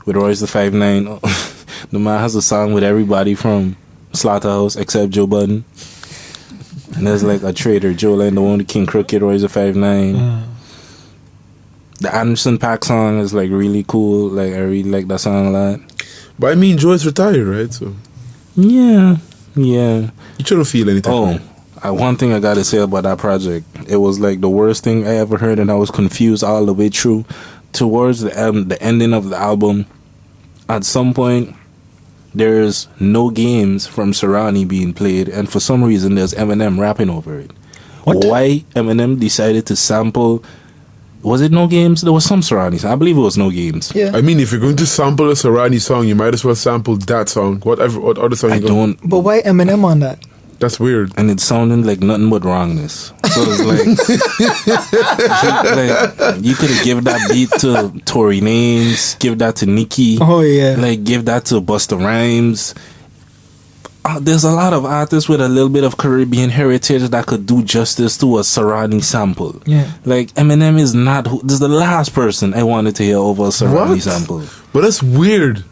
With Royce the 5'9". The man has a song with everybody from Slaughterhouse except Joe Budden. And there's like a Trader Joe, like the one with King Crooked, Royce the 5'9". The Anderson .Paak song is like really cool. Like, I really like that song a lot. But I mean, Joe's retired, right? So yeah. You shouldn't feel anything. One thing I gotta say about that project, it was like the worst thing I ever heard, and I was confused all the way through. Towards the ending of the album, at some point, there's No Games from Serrani being played, and for some reason, there's Eminem rapping over it. What? Why Eminem decided to sample? Was it No Games? There was some Serrani song. I believe it was No Games. Yeah. I mean, if you're going to sample a Serrani song, you might as well sample that song. What other song? But why Eminem on that? That's weird. And it sounded like nothing but wrongness. So it's like, you could have given that beat to Tory Lanez, give that to Nicki. Oh yeah. Like, give that to Busta Rhymes. There's a lot of artists with a little bit of Caribbean heritage that could do justice to a Serrani sample. Yeah. Like, Eminem is not. This is the last person I wanted to hear over a Serrani sample. But that's weird.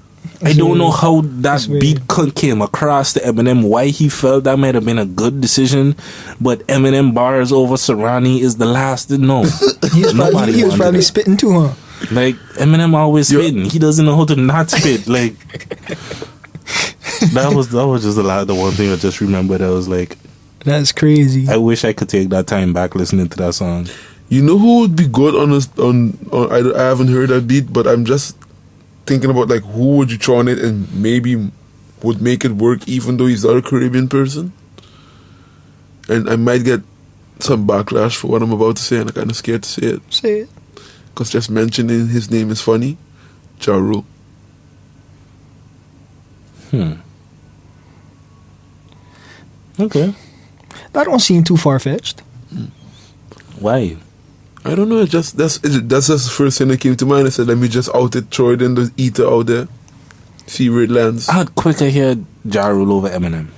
I don't know how that beat came across to Eminem, why he felt that might have been a good decision, but Eminem bars over Serrani is the last to know. He was probably spitting too, huh? Like, Eminem always spitting. He doesn't know how to not spit. Like, that was just the one thing I just remembered. I was like, that's crazy. I wish I could take that time back listening to that song. You know who would be good on I haven't heard that beat, but I'm just thinking about, like, who would you throw on it and maybe would make it work even though he's not a Caribbean person? And I might get some backlash for what I'm about to say, and I'm kind of scared to say it. Say it. Because just mentioning his name is funny. Ja Rule. Okay. That don't seem too far-fetched. Why? I don't know. That's just the first thing that came to mind. I said, let me just throw it in the ether out there. See where it lands. I'd quicker hear Ja Rule over Eminem.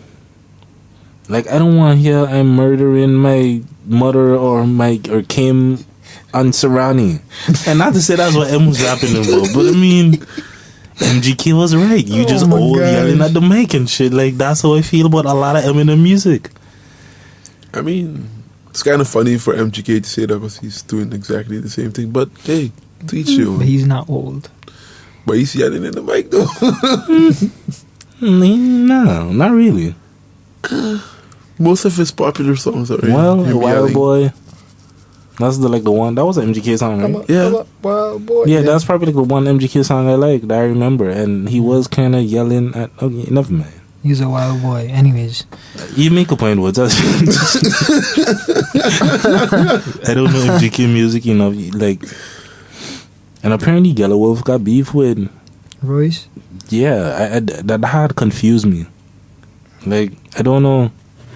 Like, I don't want to hear I'm murdering my mother or Kim on Serrani. And not to say that's what M was rapping about, but I mean, MGK was right. You just yelling at the mic and shit. Like, that's how I feel about a lot of Eminem music. I mean, it's kind of funny for MGK to say that because he's doing exactly the same thing. But hey, To each your But own. he's not old. But he's yelling in the mic though. No, not really. Most of his popular songs are Well, him Wild yelling. Boy. That's the one. That was an MGK song, right? Yeah. Come on, wild boy. Yeah, that's probably the one MGK song I like that I remember. And he was kind of yelling at. Okay, enough, man. He's a wild boy. Anyways, You make a point, Woods. I don't know MGK music enough. Like, and apparently Yellow Wolf got beef with. Royce. Yeah, that had confused me. Like, I don't know.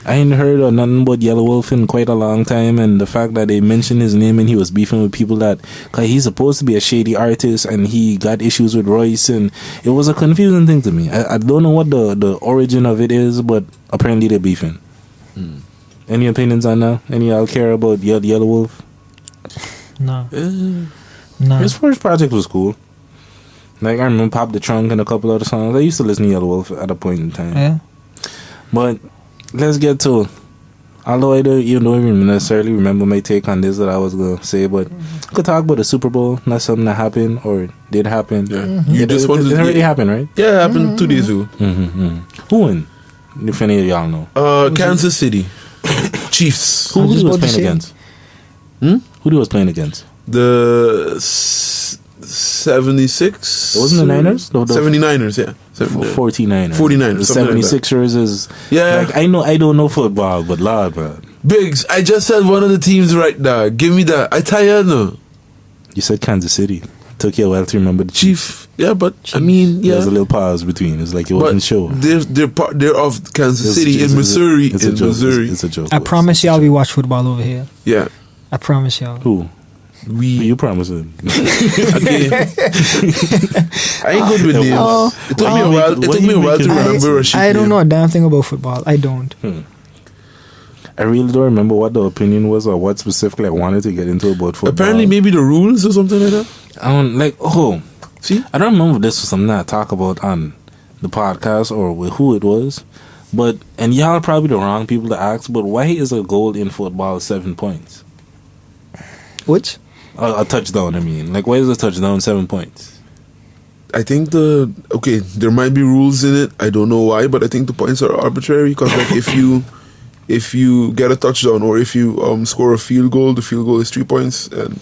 I ain't heard of nothing but Yellow Wolf in quite a long time, and the fact that they mentioned his name and he was beefing with people that, cause he's supposed to be a shady artist and he got issues with Royce, and it was a confusing thing to me. I don't know what the origin of it is, but apparently they're beefing. Any opinions on that? Any y'all care about Yellow Wolf? No. No. His first project was cool. Like, I remember Pop the Trunk and a couple other songs. I used to listen to Yellow Wolf at a point in time. Yeah. But let's get to it. Although I don't even necessarily remember my take on this that I was going to say, but I could talk about the Super Bowl, not something that happened or did happen. Yeah. You just wanted it to already happened, right? Yeah, it happened 2 days ago. Who won? If any of y'all know. Kansas City Chiefs. Who I was he just was about to playing say. against? Who he was playing against? The 76. It wasn't the Niners? The 79ers, yeah. 49ers. 49ers, The something like that. 76ers is... Yeah. Like, I don't know football, but Lord, man. Biggs, I just said one of the teams right now. Give me that. I tired now. You said Kansas City. Took you a while to remember the Chief. Yeah, but I mean, yeah. There's a little pause between. It's like you But wasn't sure. they're of Kansas It's- City it's- in Missouri. It's a In joke. Missouri. It's a joke. I promise y'all we watch football over here. Yeah. I promise y'all. Who? We You promise it. again. I ain't good with names. Oh, It took me a while. It what took you me a while to making- remember Rashid's I don't name. know a damn thing about football. I don't. I really don't remember what the opinion was or what specifically I wanted to get into about football. Apparently, maybe the rules or something like that. I don't like. See, I don't remember if this was something I talk about on the podcast or with who it was, but and y'all are probably the wrong people to ask. But why is a goal in football 7 points? Which? A touchdown. I mean, like, why is a touchdown 7 points? I think there might be rules in it. I don't know why, but I think the points are arbitrary because like if you get a touchdown or if you score a field goal, the field goal is 3 points and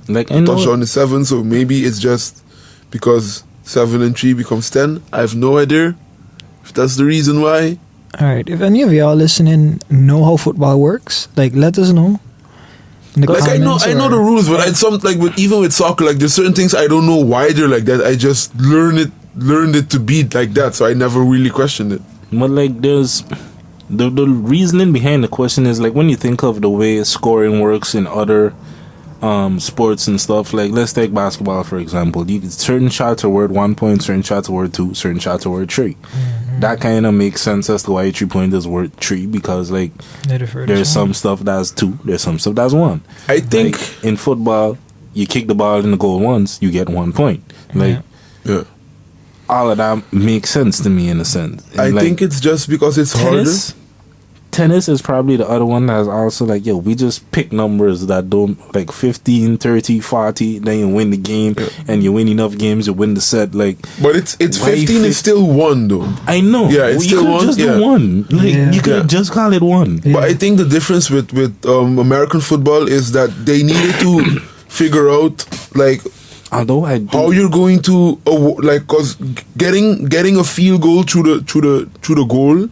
Like, I know. touchdown is 7. So maybe it's just because 7 and 3 becomes 10. I have no idea if that's the reason why. All right. If any of y'all listening know how football works, like let us know. In the Like I know comments the or- rules, but even with soccer, like there's certain things I don't know why they're like that. I just learned it to be like that, so I never really questioned it. But like, there's the reasoning behind the question is like when you think of the way scoring works in other sports and stuff. Like, let's take basketball for example. Certain shots are worth 1 point, certain shots are worth 2, certain shots are worth 3. That kind of makes sense as to why a 3 point is worth 3 because like there's some stuff that's 2, there's some stuff that's 1. I think Like, in football, you kick the ball in the goal once, you get 1 point. Like, yeah. all of that makes sense to me in a sense. I Like, think it's just because it's tennis is probably the other one that's also like, yo, we just pick numbers that don't, like 15, 30, 40, then you win the game, and you win enough games, you win the set. Like, harder. But it's why 15 is still 1 though. I know. Yeah, it's you still could one, just yeah. do 1. Like, Yeah. you could Yeah. just call it 1. Yeah. But I think the difference with American football is that they needed to figure out like Although I do, how you're going to because getting a field goal through the goal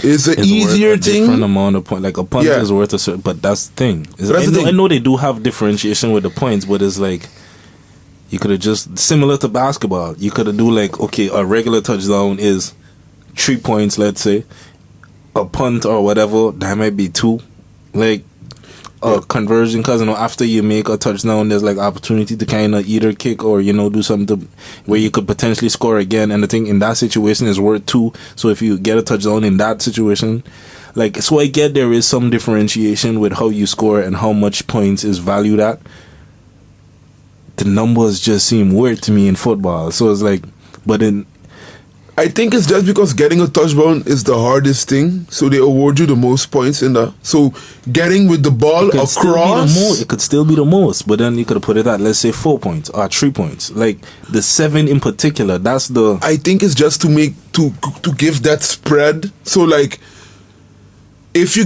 is an it's easier worth a different thing. amount of points. Like, a punt Yeah. is worth a certain, but that's the thing. That's the thing. I know they do have differentiation with the points, but it's like you could have just similar to basketball. You could have do like, okay, a regular touchdown is 3 points, let's say. A punt or whatever, that might be 2. Like a conversion, because after you make a touchdown, there's like opportunity to kind of either kick or do something where you could potentially score again. And the thing in that situation is worth 2. So if you get a touchdown in that situation, like, so I get there is some differentiation with how you score and how much points is valued at. The numbers just seem weird to me in football. So it's like, but in I think it's just because getting a touchdown is the hardest thing, so they award you the most points in that. So getting with the ball across, it could still be the most, but then you could put it at, let's say, 4 points or 3 points. Like the 7 in particular, that's the. I think it's just to make to give that spread. So like, if you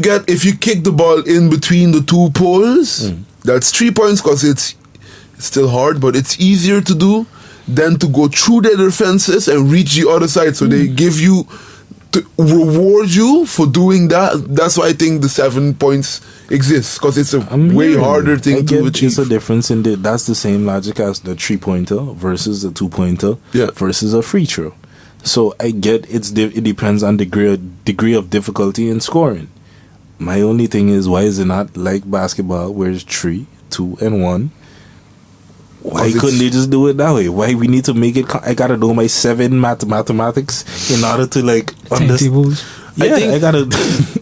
kick the ball in between the 2 poles, that's 3 points because it's still hard, but it's easier to do than to go through their defenses and reach the other side. So they give you, to reward you for doing that. That's why I think the 7 points exists, because it's a way harder thing to achieve. There's a difference in that's the same logic as the 3-pointer versus the 2-pointer versus a free throw. So I get it depends on degree of difficulty in scoring. My only thing is, why is it not like basketball where it's 3, 2, and 1? Why couldn't they just do it that way? Why we need to make it? I gotta know my 7 mathematics in order to like understand. Yeah, I gotta.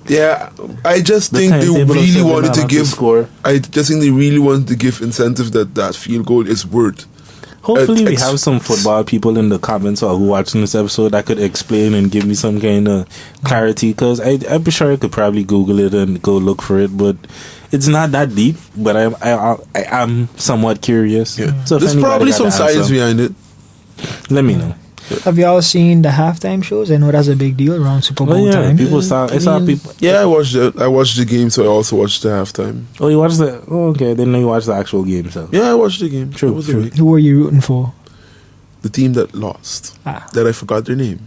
Yeah, I just think they really wanted to give. I just think they really wanted to give incentive that field goal is worth. Hopefully, we have some football people in the comments or who watching this episode that could explain and give me some kind of clarity. Because I'm sure I could probably Google it and go look for it, but it's not that deep. But I am somewhat curious. Yeah. So there's probably some science behind it. Let me know. Have y'all seen the halftime shows? I know that's a big deal around Super Bowl time. People saw. I saw people. Yeah, I watched it. I watched the game, so I also watched the halftime. Oh, you watched the? Oh, okay. Then you watched the actual game, so. Yeah, I watched the game. True. Who were you rooting for? The team that lost. That I forgot their name.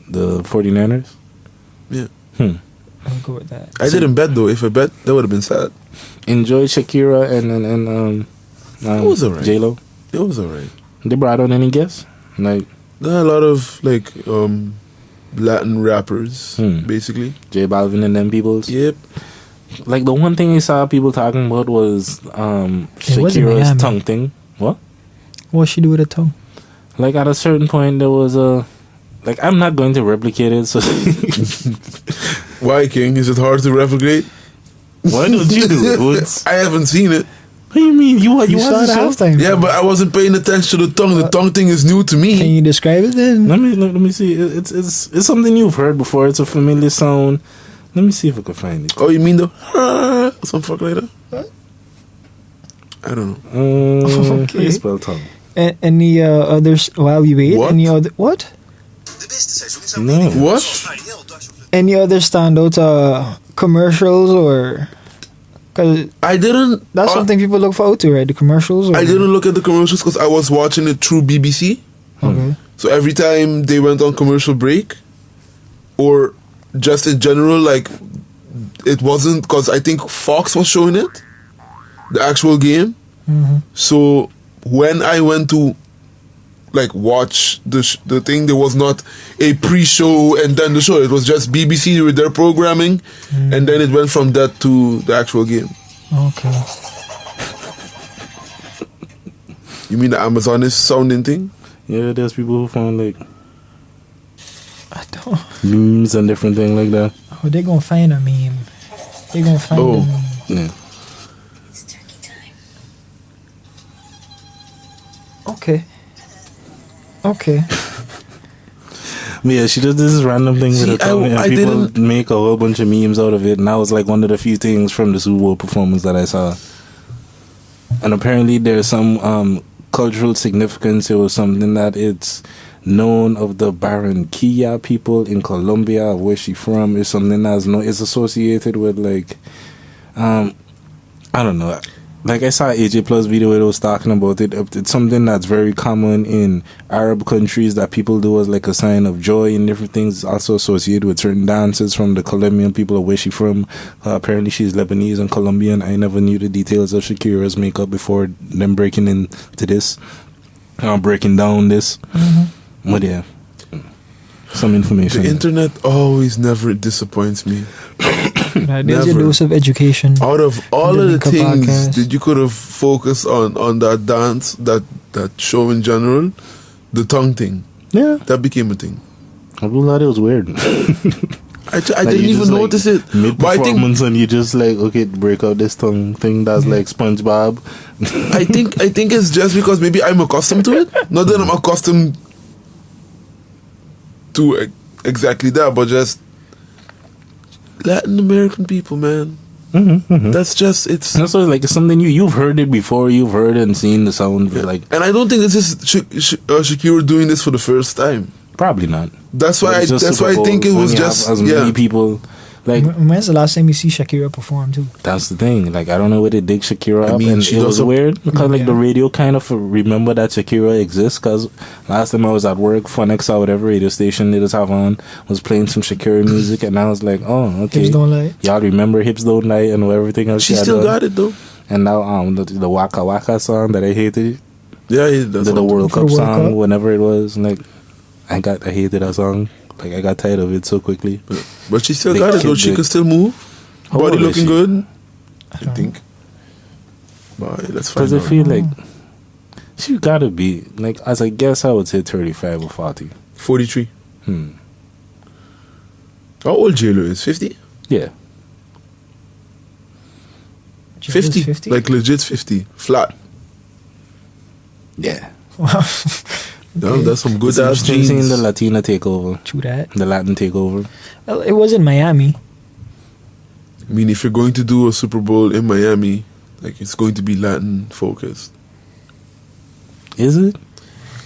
The 49ers? Yeah. I'll go with that. I didn't bet though. If I bet, that would have been sad. Enjoy Shakira and it was alright. J-Lo. It was alright. They brought on any guests? Like. There are a lot of like Latin rappers, basically. J Balvin and them peoples. Yep. Like the one thing I saw people talking about was Shakira's tongue thing. What? What she do with her tongue? Like at a certain point there was a like I'm not going to replicate it. So why, King? Is it hard to replicate? Why don't you do it, Woods? I haven't seen it. What do you mean? You saw the halftime? Yeah, but I wasn't paying attention to the tongue. The tongue thing is new to me. Can you describe it then? Let me see. It's something you've heard before. It's a familiar sound. Let me see if I can find it. Oh, you mean the some fuck like that? What? I don't know. Okay. Spell tongue. Any others while we wait? What? Any other what? No. What? Any other standout commercials or? Cause I didn't. That's something people look forward to, right? The commercials. Or? I didn't look at the commercials because I was watching it through BBC. Okay. So every time they went on commercial break, or just in general, like it wasn't because I think Fox was showing it, the actual game. So when I went to like watch the thing, there was not a pre-show and then the show. It was just BBC with their programming, and then it went from that to the actual game. Okay. You mean the Amazon is sounding thing? Yeah, there's people who found like I don't. memes and different things like that. Oh, they're gonna find a meme. They're gonna find a meme. Yeah. It's turkey time. Okay. Yeah, she does this random thing with her tongue, and people make a whole bunch of memes out of it, and that was like one of the few things from the Super Bowl performance that I saw. And apparently there's some cultural significance. It was something that it's known of the Barranquilla people in Colombia, where she from. It's something that's it's associated with like I don't know. Like I saw AJ Plus video where it was talking about it. It's something that's very common in Arab countries that people do as like a sign of joy and different things. It's also associated with certain dances from the Colombian people of where she's from. Apparently she's Lebanese and Colombian. I never knew the details of Shakira's makeup before them breaking into this. Breaking down this. But yeah. Some information. The internet always never disappoints me. There's your dose of education. Out of all of the things podcast that you could have focused on that dance, that show in general, the tongue thing. Yeah. That became a thing. I thought it was weird. I didn't even notice it. Mid-performance and you just like, okay, break out this tongue thing that's like SpongeBob. I think it's just because maybe I'm accustomed to it. Not that I'm accustomed to exactly that, but just Latin American people, man. That's just it's. That's what, like, it's something you've heard it before. You've heard and seen the sound, like, and I don't think this is Shakira doing this for the first time. probably not. That's why. But it's just That's why I Super think it Bowl, was when you just have as many people. Like, When's the last time you see Shakira perform too? that's the thing. Like, I don't know where they dig Shakira up, mean, and she it was doesn't- weird because like Yeah. the radio kind of remember that Shakira exists. Because last time I was at work, Phoenix or whatever radio station they just have on was playing some Shakira music, and I was like, oh, okay, Hips Don't Lie. y'all remember Hips Don't Lie and everything else. She had still done. got it though. And now the Waka Waka song that I hated, Yeah, that's the World For Cup the World song, Cup? whenever it was, like I hated that song. Like, I got tired of it so quickly. But she still They got it though. killed She it. can still move. How Body old is looking she? good. I think. But let's find Because out. I feel like she gotta be, like, as I guess I would say 35 or 40. 43. How old J-Lo is? 50? Yeah. 50? 50? Like legit 50. Flat. Yeah. Damn, that's some good It's ass interesting seeing jeans. the Latina takeover, True that. the Latin takeover. Well, it was in Miami. I mean, if you're going to do a Super Bowl in Miami, like, it's going to be Latin focused. Is it?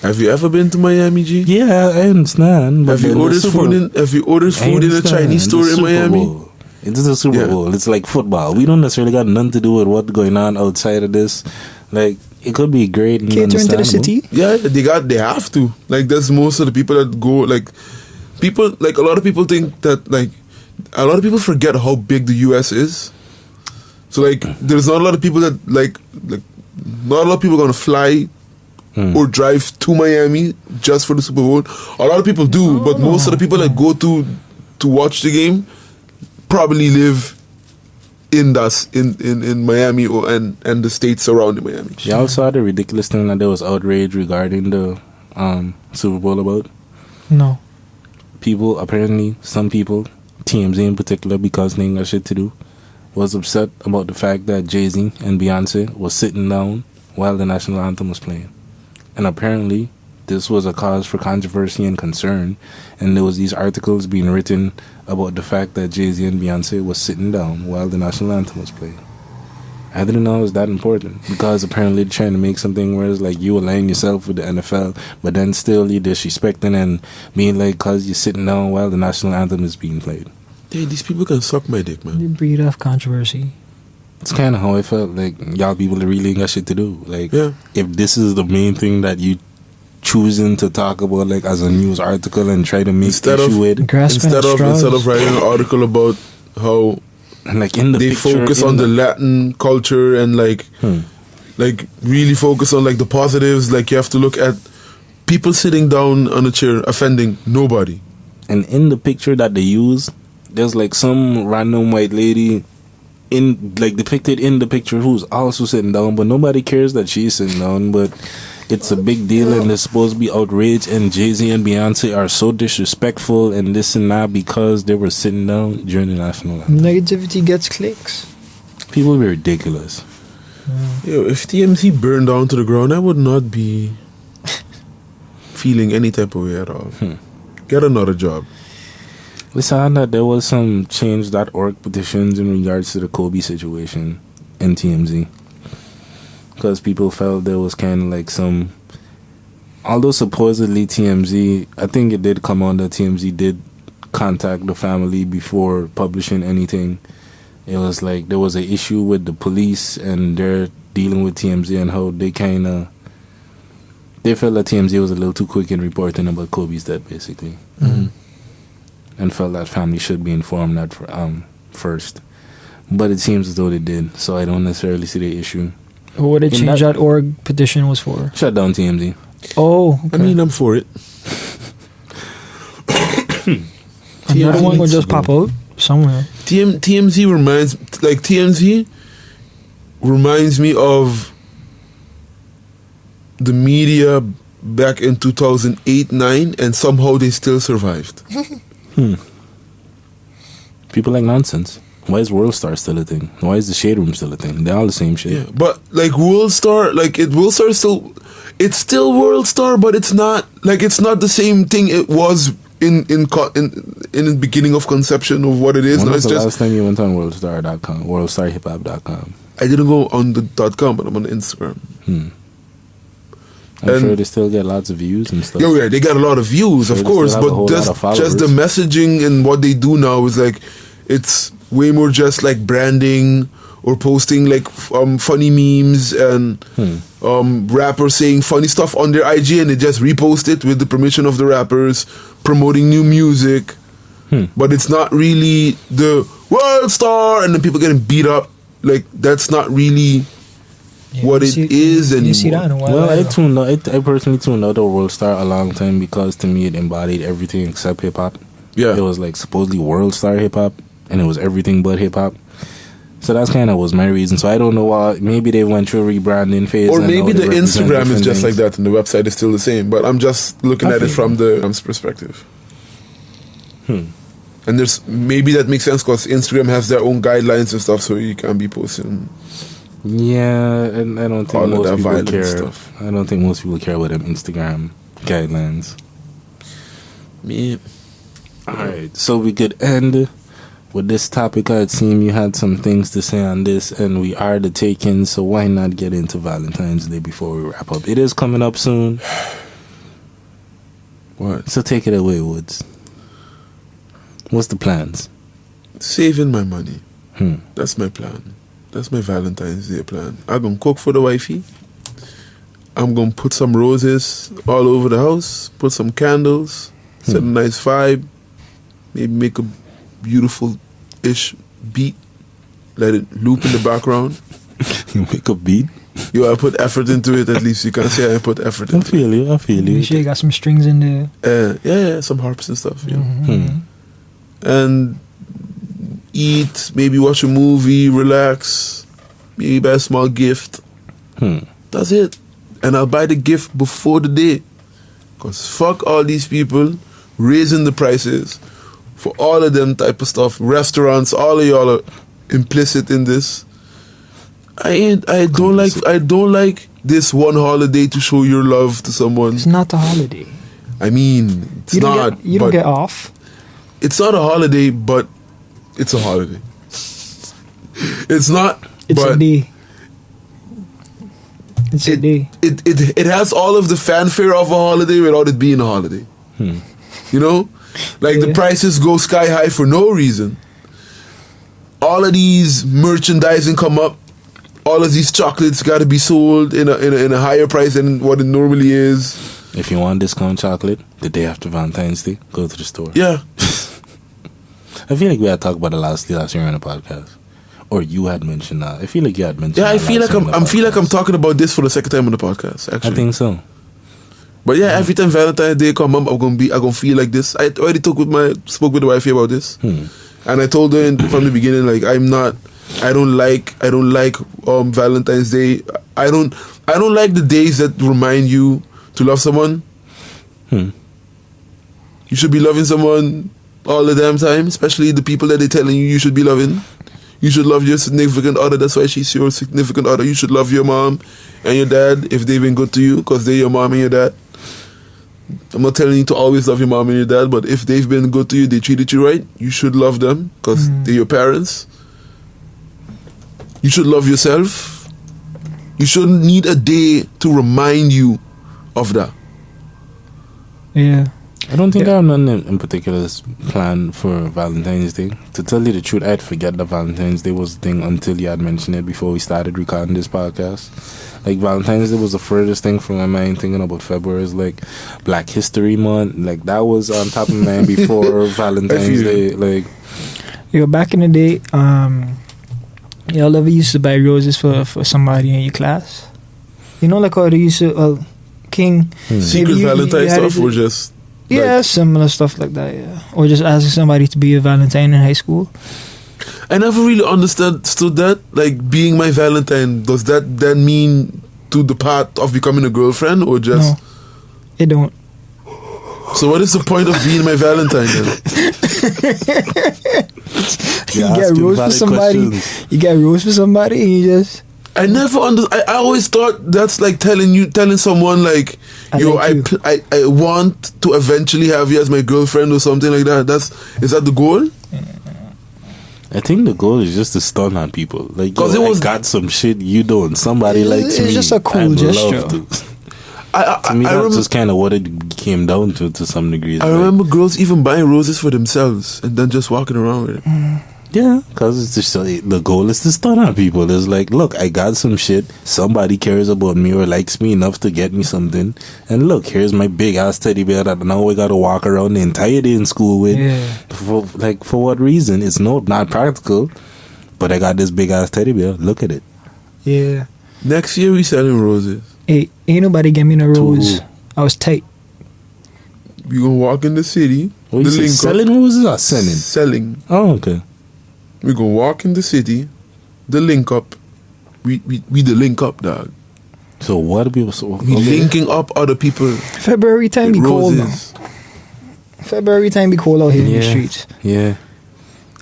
Have you ever been to Miami, G? Yeah, I understand. But Have you then the ordered Super- food in? Have you ordered I food in a understand. Chinese The store in Super Miami? Bowl. It's the Super Yeah. Bowl. It's like football. We don't necessarily got nothing to do with what's going on outside of this. Like, it could be great and Cater into the understandable. city. Yeah, they have to. Like, that's most of the people that go. Like, people, like, a lot of people think that, like, a lot of people forget how big the U.S. is. So, like, there's not a lot of people that like not a lot of people gonna fly or drive to Miami just for the Super Bowl. A lot of people do, but most of the people that go to watch the game probably live in Miami and the states surrounding Miami. Y'all saw the ridiculous thing that there was outrage regarding the Super Bowl about? No. People, apparently, some people, TMZ in particular, because they ain't got shit to do, was upset about the fact that Jay-Z and Beyonce was sitting down while the national anthem was playing. And apparently, this was a cause for controversy and concern. And there was these articles being written about the fact that Jay-Z and Beyonce was sitting down while the national anthem was playing. I didn't know it was that important, because apparently they're trying to make something where it's like you align yourself with the NFL, but then still you're disrespecting and being like, cause you're sitting down while the national anthem is being played. Hey, these people can suck my dick, man. They breed off controversy. It's kind of how I felt. Like, y'all people really ain't got shit to do. Like, Yeah. if this is the main thing that you choosing to talk about, like, as a news article and try to make Instead issue of- with, Grasping at straws. Instead of writing an article about how and like in the they picture, focus in on the Latin culture and like really focus on like the positives. Like, you have to look at people sitting down on a chair offending nobody. and in the picture that they use, there's like some random white lady in, like, depicted in the picture who's also sitting down, but nobody cares that she's sitting down. But it's a big deal, and they're supposed to be outraged. And Jay-Z and Beyonce are so disrespectful and this and that because they were sitting down during the national anthem. Negativity gets clicks. People be ridiculous. Yo, if TMZ burned down to the ground, I would not be feeling any type of way at all. Get another job. We saw that there was some change.org petitions in regards to the Kobe situation in TMZ. Because people felt there was kind of like some... Although supposedly TMZ... I think it did come on that TMZ did contact the family before publishing anything. It was like there was an issue with the police and they're dealing with TMZ and how they kind of... They felt that TMZ was a little too quick in reporting about Kobe's death, basically. And felt that family should be informed that first. But it seems as though they did, so I don't necessarily see the issue. What the In that- change.org petition was for. Shut down TMZ. Oh, okay. I mean, I'm for it. Another one will just pop out somewhere. TMZ reminds me of the media back in 2008-9, and somehow they still survived. People like nonsense. Why is World Star still a thing? Why is the Shade Room still a thing? They're all the same shit. Yeah, but like World Star, it's still World Star, but it's not the same thing it was in the beginning of conception of what it is. When Now was it's the just last time you went on worldstar.com, worldstarhiphop.com? I didn't go on the .com, but I'm on Instagram. I'm And- sure they still get lots of views and stuff. Yeah, they got a lot of views, Sure, of they course, still have a whole but lot of followers. just the messaging and what they do now is like it's way more just like branding or posting like funny memes and rappers saying funny stuff on their IG and they just repost it with the permission of the rappers, promoting new music. But it's not really the world star and then people getting beat up. Like that's not really what it is anymore. You see that in a while. Well, I personally tuned out the World Star a long time because to me it embodied everything except hip hop. Yeah. It was like supposedly World Star hip hop, and it was everything but hip hop. So that's kind of was my reason. So I don't know why. Maybe they went through a rebranding phase. Or and maybe now they the represent Instagram is different just like things. that and the website is still the same. But I'm just looking I at it feel from the perspective. And there's maybe that makes sense because Instagram has their own guidelines and stuff, so you can't be posting. Yeah, and I don't All think of most that people violent care. stuff. I don't think most people care about them Instagram guidelines. Me. Alright, so we could end with this topic. It seemed you had some things to say on this, and we are the taken, so why not get into Valentine's Day before we wrap up? It is coming up soon, What? so take it away, Woods. What's the plans? Saving my money. Hmm. That's my plan. That's my Valentine's Day plan. I'm going to cook for the wifey. I'm going to put some roses all over the house. Put some candles. Set a nice vibe. Maybe make a beautiful-ish beat. Let it loop in the background. You make a beat? Yo, I put effort into it at least. You can't say I put effort I into feel you, I feel You sure you. you got some strings in there. it. Yeah, some harps and stuff. You know. And eat, maybe watch a movie, relax, maybe buy a small gift. That's it. And I'll buy the gift before the day. Because fuck all these people raising the prices for all of them type of stuff. Restaurants, all of y'all are implicit in this. I don't like this one holiday to show your love to someone. It's not a holiday. I mean, it's You don't not. you don't but get off. It's not a holiday, but it's a holiday. It's not. It's but a day. It's a day. It has all of the fanfare of a holiday without it being a holiday. You know, like the Yeah. prices go sky high for no reason. All of these merchandising come up. All of these chocolates got to be sold in a higher price than what it normally is. If you want discount chocolate, the day after Valentine's Day, go to the store. Yeah, I feel like we had talked about it last year on the podcast. Or you had mentioned that. I feel like you had mentioned yeah. I that feel last like year on I'm the feel like I'm podcast. talking about this for the second time on the podcast. Actually, I think so. But yeah, every time Valentine's Day come, I'm gonna feel like this. I already spoke with the wifey about this, and I told her from the beginning, like I don't like Valentine's Day. I don't like the days that remind you to love someone. You should be loving someone all the damn time, especially the people that they're telling you should be loving. You should love your significant other. That's why she's your significant other. You should love your mom and your dad if they've been good to you, because they're your mom and your dad. I'm not telling you to always love your mom and your dad, but if they've been good to you, they treated you right, you should love them because they're your parents. You should love yourself. You shouldn't need a day to remind you of that. Yeah. I don't think I have none in particular plan for Valentine's Day. To tell you the truth, I'd forget that Valentine's Day was a thing until you had mentioned it before we started recording this podcast. Like, Valentine's Day was the furthest thing from my mind. Thinking about February is like Black History Month. Like, that was on top of my mind before Valentine's Day. Like, Yo, back in the day, y'all ever used to buy roses for somebody in your class? You know, like how they used to, King. Secret maybe you Valentine had stuff it- or just... Yeah, similar stuff like that, yeah. Or just asking somebody to be a Valentine in high school. I never really understood that. Like, being my Valentine, does that then mean to the part of becoming a girlfriend or just... No, it don't. So what is the point of being my Valentine then? you're You get asking rose for valid somebody. questions. You get rose for somebody and you just... I never I always thought that's like telling someone like, I yo, like you. I want to eventually have you as my girlfriend or something like that. Is that the goal? I think the goal is just to stun on people. Like, 'Cause yo, it was- I got some shit you don't. Somebody likes It's me. just a cool I'd gesture. love to. I To me, that's remember, just kind of what it came down to some degree. It's I like, remember girls even buying roses for themselves and then just walking around with it. yeah, because it's just the goal is to stun on people. It's like, look, I got some shit. Somebody cares about me or likes me enough to get me something. And look, here's my big ass teddy bear that now we got to walk around the entire day in school with. Yeah. For what reason? It's not practical. But I got this big ass teddy bear. Look at it. Yeah. Next year we selling roses. Hey, ain't nobody get me no rose. who? I was tight. We gonna walk in the city. What you say, link up. selling roses or selling? Selling. Oh, okay. We gonna walk in the city. The link up. We the link up, dog. So what do people? So, We okay. linking up other people. February time be with cold now. roses. February time be cold out here in the Yeah. streets. Yeah.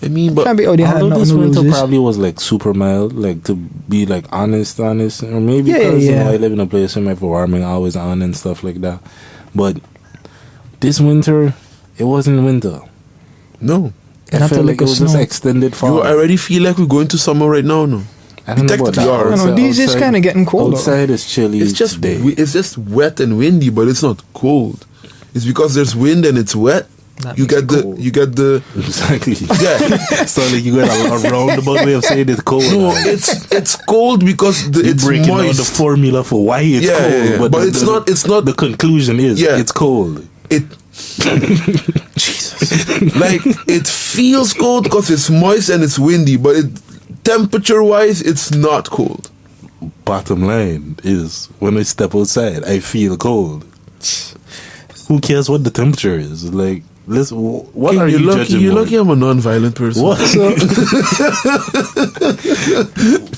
I mean, but Can't be out there handing Although out this no winter roses. probably was like super mild, like to be like honest, or maybe Yeah, because you yeah. know, I live in a place where my warming always on and stuff like that. But this winter, it wasn't winter. no. I Not to felt like like it a was just snow. extended fall. You already feel like we're going to summer right now, no? I don't know about technically that. are. I know, these is kinda getting cold, though. Outside is chilly. It's just today. it's just wet and windy, but it's not cold. It's because there's wind and it's wet. That You makes get it the cold. you get the Exactly. yeah. So like you got a roundabout way of saying it's cold. No, it's cold because You're it's breaking down the moist. formula for why it's Yeah, cold, yeah, yeah. But it's not The conclusion is Yeah. it's cold. It Jesus. Like it feels cold because it's moist and it's windy, but temperature wise it's not cold. Bottom line is when I step outside, I feel cold. Who cares what the temperature is? Like, listen, what are you're you lucky, judging? You're more? lucky I'm a non-violent person. What?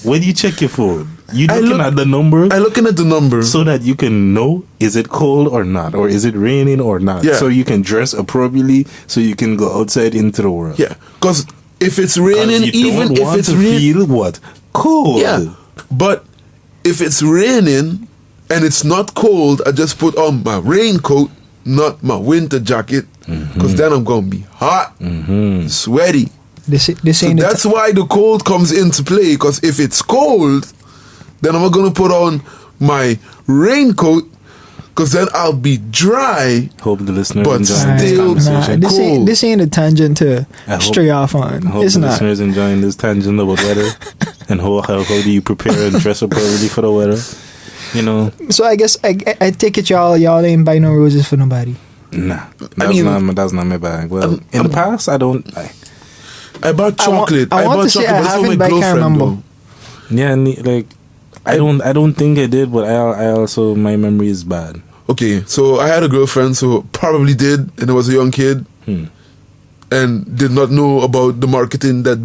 When you check your phone, you I looking look- at the number I'm looking at the number. so that you can know is it cold or not, or is it raining or not, Yeah. so you can dress appropriately, so you can go outside into the world. Yeah, because if it's 'Cause raining, you even don't if want it's to raining, feel what cold. yeah. But if it's raining and it's not cold, I just put on my raincoat, not my winter jacket, because then I'm gonna be hot, sweaty. This So ain't the that's why the cold comes into play. Because if it's cold, then I'm gonna put on my raincoat, because then I'll be dry. Hope the listeners But enjoying this still- conversation. cold. this ain't a tangent to I hope- stray off on. I hope It's the not. listeners enjoying this tangent about weather and how do you prepare and dress appropriately for the weather. You know, So I guess I take it y'all ain't buy no roses for nobody. nah, mean- that's not my bag. Well, in the past, I don't. I bought chocolate. I want bought to say chocolate, I but it's for haven't, my but I can't girlfriend, remember. though. Yeah, like I don't think I did, but I also my memory is bad. Okay, so I had a girlfriend, so probably did, and I was a young kid, and did not know about the marketing that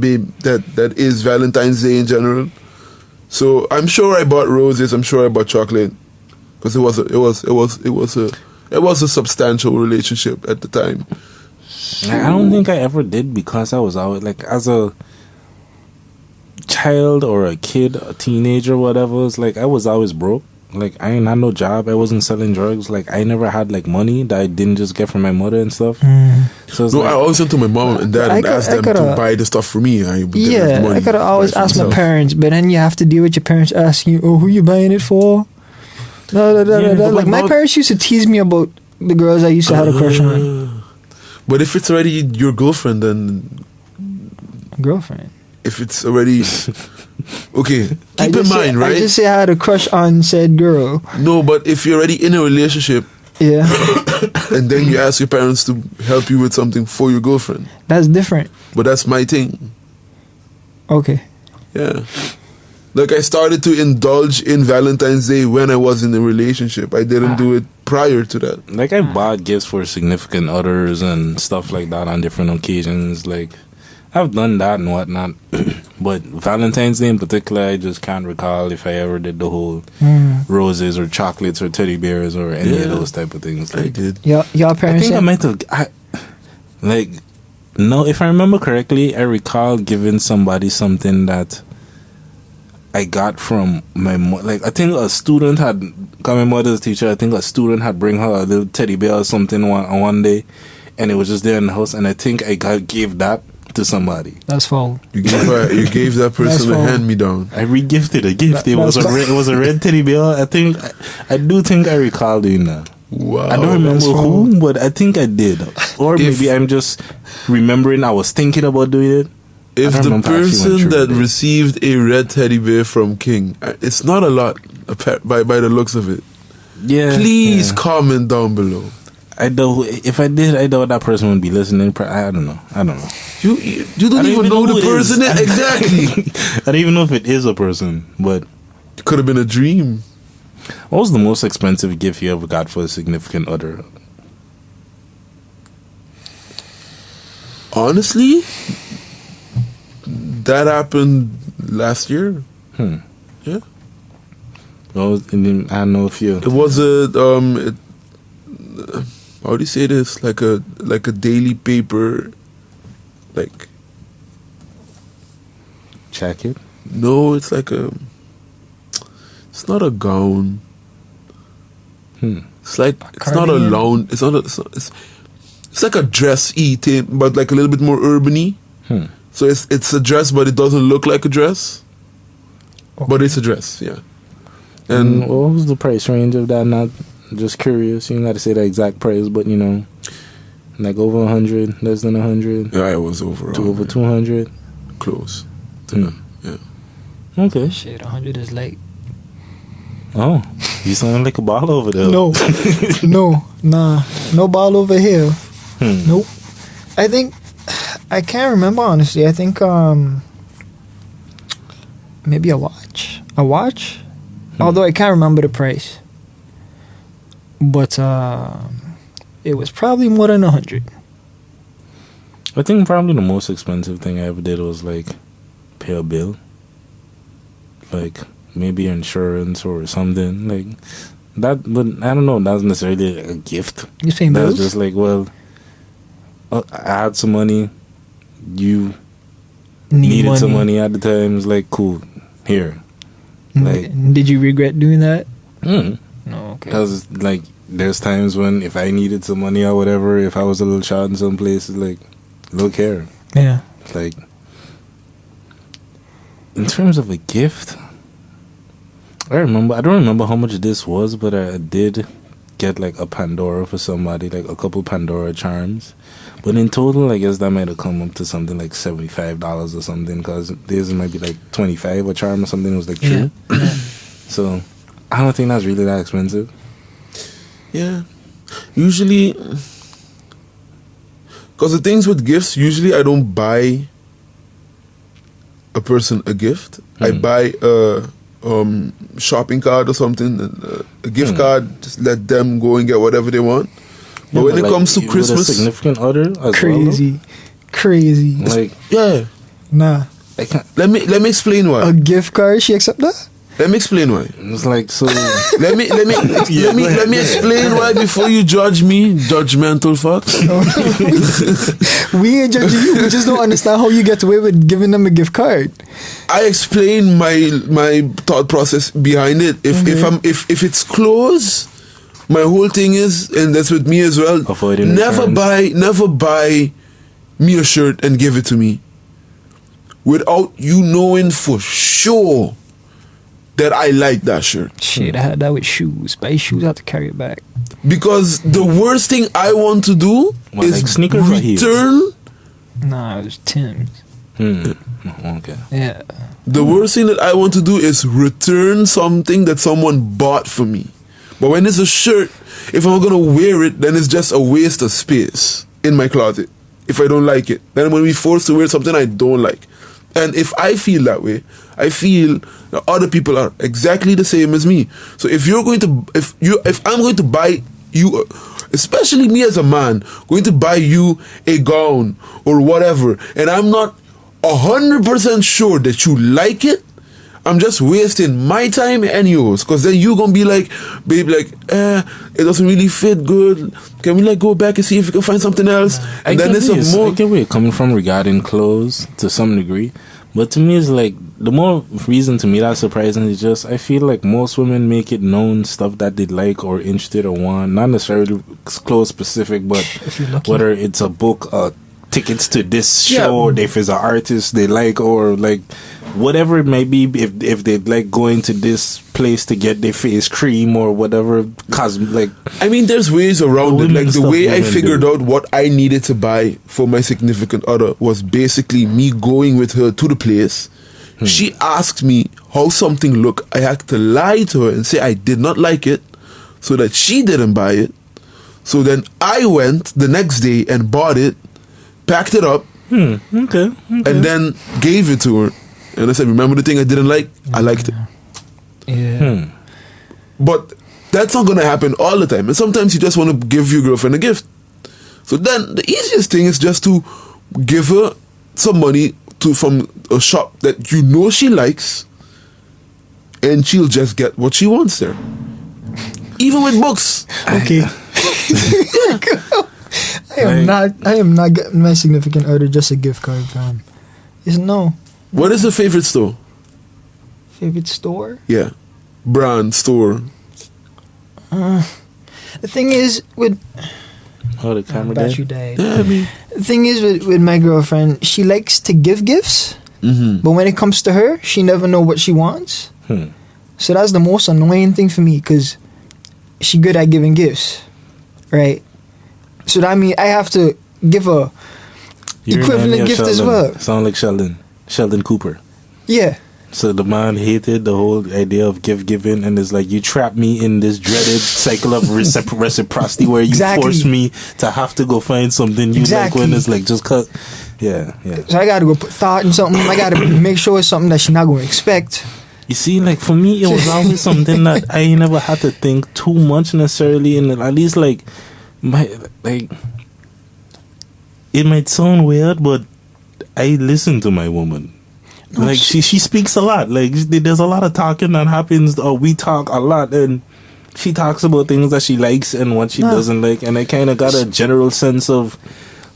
is Valentine's Day in general. So I'm sure I bought roses. I'm sure I bought chocolate, because it was a substantial relationship at the time. I don't think I ever did, because I was always like, as a child or a kid, a teenager, whatever. It's like I was always broke. Like I ain't had no job. I wasn't selling drugs. Like I never had like money that I didn't just get from my mother and stuff. So it's No, like, I always went to my mom and dad and asked them to coulda- buy the stuff for me. I would give them Yeah, money I could have always buy for asked my myself. parents, but then you have to deal with your parents asking you, "Oh, who you buying it for?" Yeah, but Like my mom- parents used to tease me about the girls I used to have a crush on. But if it's already your girlfriend, then Girlfriend. if it's already okay, I keep in just say- mind, right? I just say I had a crush on said girl. No, but if you're already in a relationship Yeah, and then you ask your parents to help you with something for your girlfriend, that's different. but that's my thing. Okay. Yeah. Like I started to indulge in Valentine's Day when I was in a relationship. I didn't do it prior to that. I bought gifts for significant others and stuff like that on different occasions. Like I've done that and whatnot, but Valentine's Day in particular, I just can't recall if I ever did the whole roses or chocolates or teddy bears or any of Yeah. those type of things. I Like, did. Y'all I parents. think I might have. No, if I remember correctly, I recall giving somebody something that I got from my like I think a student had, cause my mother's teacher, I think a student had bring her a little teddy bear or something one day, and it was just there in the house, and I think I gave that to somebody. That's foul. You gave that person a hand me down. I regifted a gift. It was a red teddy bear. I do think I recall doing that. Wow. I don't remember who, but I think I did. Or maybe I'm just remembering I was thinking about doing it. If the person that received a red teddy bear from King, it's not a lot by the looks of it. Yeah. Please comment down below. I don't. If I did, I doubt that person would be listening. I don't know. You don't even know the person exactly. I don't even know if it is a person, but it could have been a dream. What was the most expensive gift you ever got for a significant other? Honestly, that happened last year. Yeah. Well, I don't know if you. It was how do you say this? Like a daily paper, like jacket. No, it's like it's not a gown. It's like it's not a lounge. It's not. It's like a dress-y thing, but like a little bit more urban-y. So it's a dress, but it doesn't look like a dress. Okay. But it's a dress, yeah. And what was the price range of that? Not just curious. You don't got to say the exact price, but you know, like over 100, less than 100. Yeah, it was over. Over 200. Close to that. Yeah. Okay. Shit, 100 is like. Oh, you sound like a ball over there. No, no ball over here. Nope. I think I can't remember honestly. I think maybe a watch. Although I can't remember the price. But it was probably more than 100. I think probably the most expensive thing I ever did was like pay a bill. Like maybe insurance or something like that, but I don't know. That's necessarily a gift. You paying bills? That's just like, well, I had some money. You needed some money at the time. It's like, cool, here. Like, did you regret doing that? No, okay. Because like, there's times when if I needed some money or whatever, if I was a little short in some places, like, look here. Yeah. Like, in terms of a gift, I don't remember how much this was, but I did get like a Pandora for somebody, like a couple Pandora charms. But in total, I guess that might have come up to something like $75 or something, because this might be like $25 a charm or something. It was like true. Yeah. So I don't think that's really that expensive. Yeah. Usually, because the things with gifts, usually I don't buy a person a gift. I buy a shopping card or something, a gift card. Just let them go and get whatever they want. But when it comes to Christmas, a significant other, as crazy. Like, yeah, nah. I can't. Let me explain why. A gift card, she accept that? Let me explain why. It's like, so. let me explain why before you judge me, judgmental fucks. We ain't judging you. We just don't understand how you get away with giving them a gift card. I explain my thought process behind it. If it's clothes, my whole thing is, and that's with me as well. Avoiding never buy me a shirt and give it to me without you knowing for sure that I like that shirt. Shit, I had that with shoes. Buy shoes, I have to carry it back. Because the worst thing I want to do is like sneakers return. Nah, it was Tim's. Okay. Yeah. The worst thing that I want to do is return something that someone bought for me. But when it's a shirt, if I'm gonna wear it, then it's just a waste of space in my closet. If I don't like it, then I'm gonna be forced to wear something I don't like. And if I feel that way, I feel that other people are exactly the same as me. So if I'm going to buy you, especially me as a man, going to buy you a gown or whatever, and I'm not 100% sure that you like it, I'm just wasting my time and yours. Because then you're gonna be like, babe, like, it doesn't really fit good. Can we like go back and see if we can find something else? And then it's I get where you're coming from regarding clothes to some degree. But to me, it's like the more reason to me that's surprising is just I feel like most women make it known stuff that they like or interested or want, not necessarily clothes specific, but If you're lucky. whether it's a book, tickets to this Yeah. show, or if it's an artist they like, or like whatever it may be. If they like going to this place to get their face cream or whatever, like I mean, there's ways around The it. Like women the stuff way I women figured do. out what I needed to buy for my significant other was basically me going with her to the place. She asked me how something looked. I had to lie to her and say I did not like it, so that she didn't buy it. So then I went the next day and bought it, packed it up, okay. and then gave it to her. And I said, "Remember the thing I didn't like? I liked it." Yeah. But that's not gonna happen all the time. And sometimes you just want to give your girlfriend a gift. So then the easiest thing is just to give her some money from a shop that you know she likes, and she'll just get what she wants there. Even with books. Okay. I am not getting my significant other just a gift card, fam. It's no. What is the favorite store? Favorite store? Yeah. Brand store. The thing is with Oh, the camera battery died. died. Yeah, I mean. The thing is with my girlfriend, she likes to give gifts, but when it comes to her, she never know what she wants. So that's the most annoying thing for me because she good at giving gifts, right? So that means I have to give her You remind me equivalent of gift as Sheldon. well. Sound like Sheldon Cooper. Yeah. So the man hated the whole idea of giving, and it's like you trap me in this dreaded cycle of reciprocity where you Exactly. force me to have to go find something you Exactly. like when it's like just cut. Yeah. So I gotta go put thought in something. I gotta make sure it's something that she's not gonna expect. You see, like for me, it was always something that I never had to think too much necessarily, and at least like it might sound weird, but I listen to my woman. Like she speaks a lot. Like there's a lot of talking that happens, or we talk a lot, and she talks about things that she likes and what she doesn't like, and I kind of got a general sense of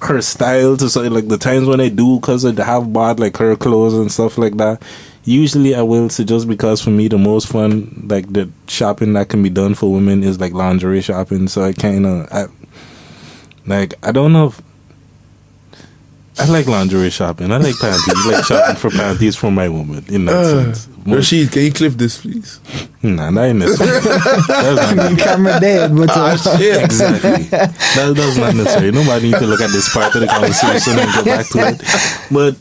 her style to say like the times when I do, because I have bought like her clothes and stuff like that. Usually I will say, just because for me the most fun like the shopping that can be done for women is like lingerie shopping. So I kind of I don't know if I like lingerie shopping. I like panties. I like shopping for panties for my woman in that sense. Rashid, can you clip this, please? Nah, not necessary. That's not Camera dead, but exactly. That's not necessary. Nobody need to look at this part of the conversation and go back to it. But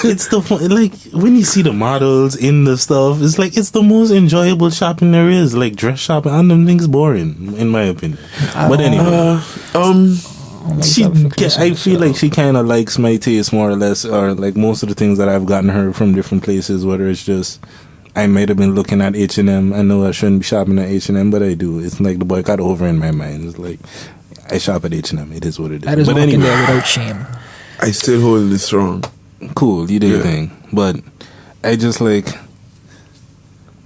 it's the fun, like when you see the models in the stuff, it's like it's the most enjoyable shopping there is. Like dress shopping, and them things boring in my opinion. But anyway, I feel like she kind of likes my taste more or less, or like most of the things that I've gotten her from different places. Whether it's just I might have been looking at H&M. I know I shouldn't be shopping at H&M, but I do. It's like the boycott over in my mind. It's like I shop at H&M. It is what it is. I just But walk in anyway, there without shame. I still holding it strong. cool, you do your Yeah. thing. But I just like,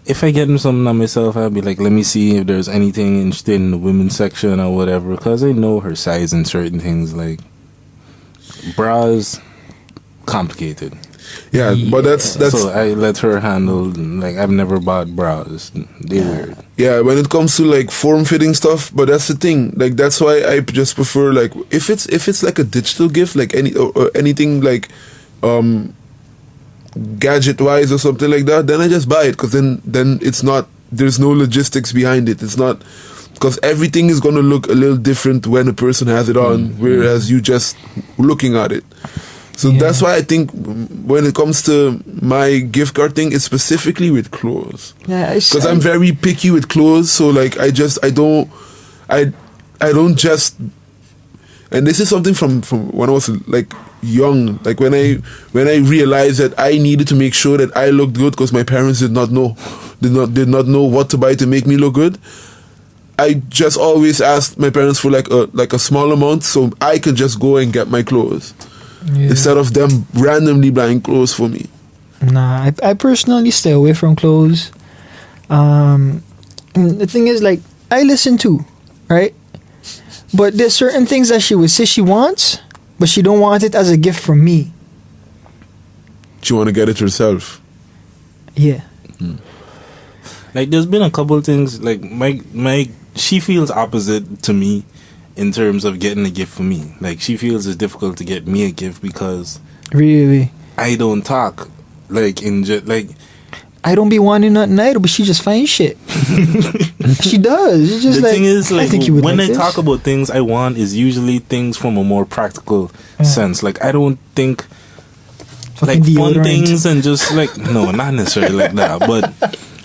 if I get something on myself, I'll be like, let me see if there's anything interested in the women's section or whatever, because I know her size and certain things. Like bras, complicated. Yeah, but that's So I let her handle. Like I've never bought bras. They weird. yeah. When it comes to like form fitting stuff, but that's the thing. Like that's why I just prefer like if it's like a digital gift, like or anything like gadget wise or something like that, then I just buy it, because then it's not, there's no logistics behind it. It's not, because everything is gonna look a little different when a person has it on, whereas you just looking at it. So that's why I think when it comes to my gift card thing, it's specifically with clothes. Yeah, Because I'm very picky with clothes, so like I don't just, and this is something from when I was like young, like when I realized that I needed to make sure that I looked good, because my parents did not know what to buy to make me look good. I just always asked my parents for like a small amount, so I could just go and get my clothes instead of them randomly buying clothes for me. Nah, I personally stay away from clothes. And the thing is, like, I listen to, right? But there's certain things that she would say she wants, but she don't want it as a gift from me. She want to get it herself. Yeah. Like, there's been a couple of things, like, she feels opposite to me in terms of getting a gift for me. Like, she feels it's difficult to get me a gift because Really. I don't talk. Like, I don't be wanting nothing either, but she just finds shit. She does. It's just the thing is, like, I think you would when like I this. talk about things I want is usually things from a more practical sense. Like, I don't think Fucking like fun deodorant. things and just like, no, not necessarily like that, but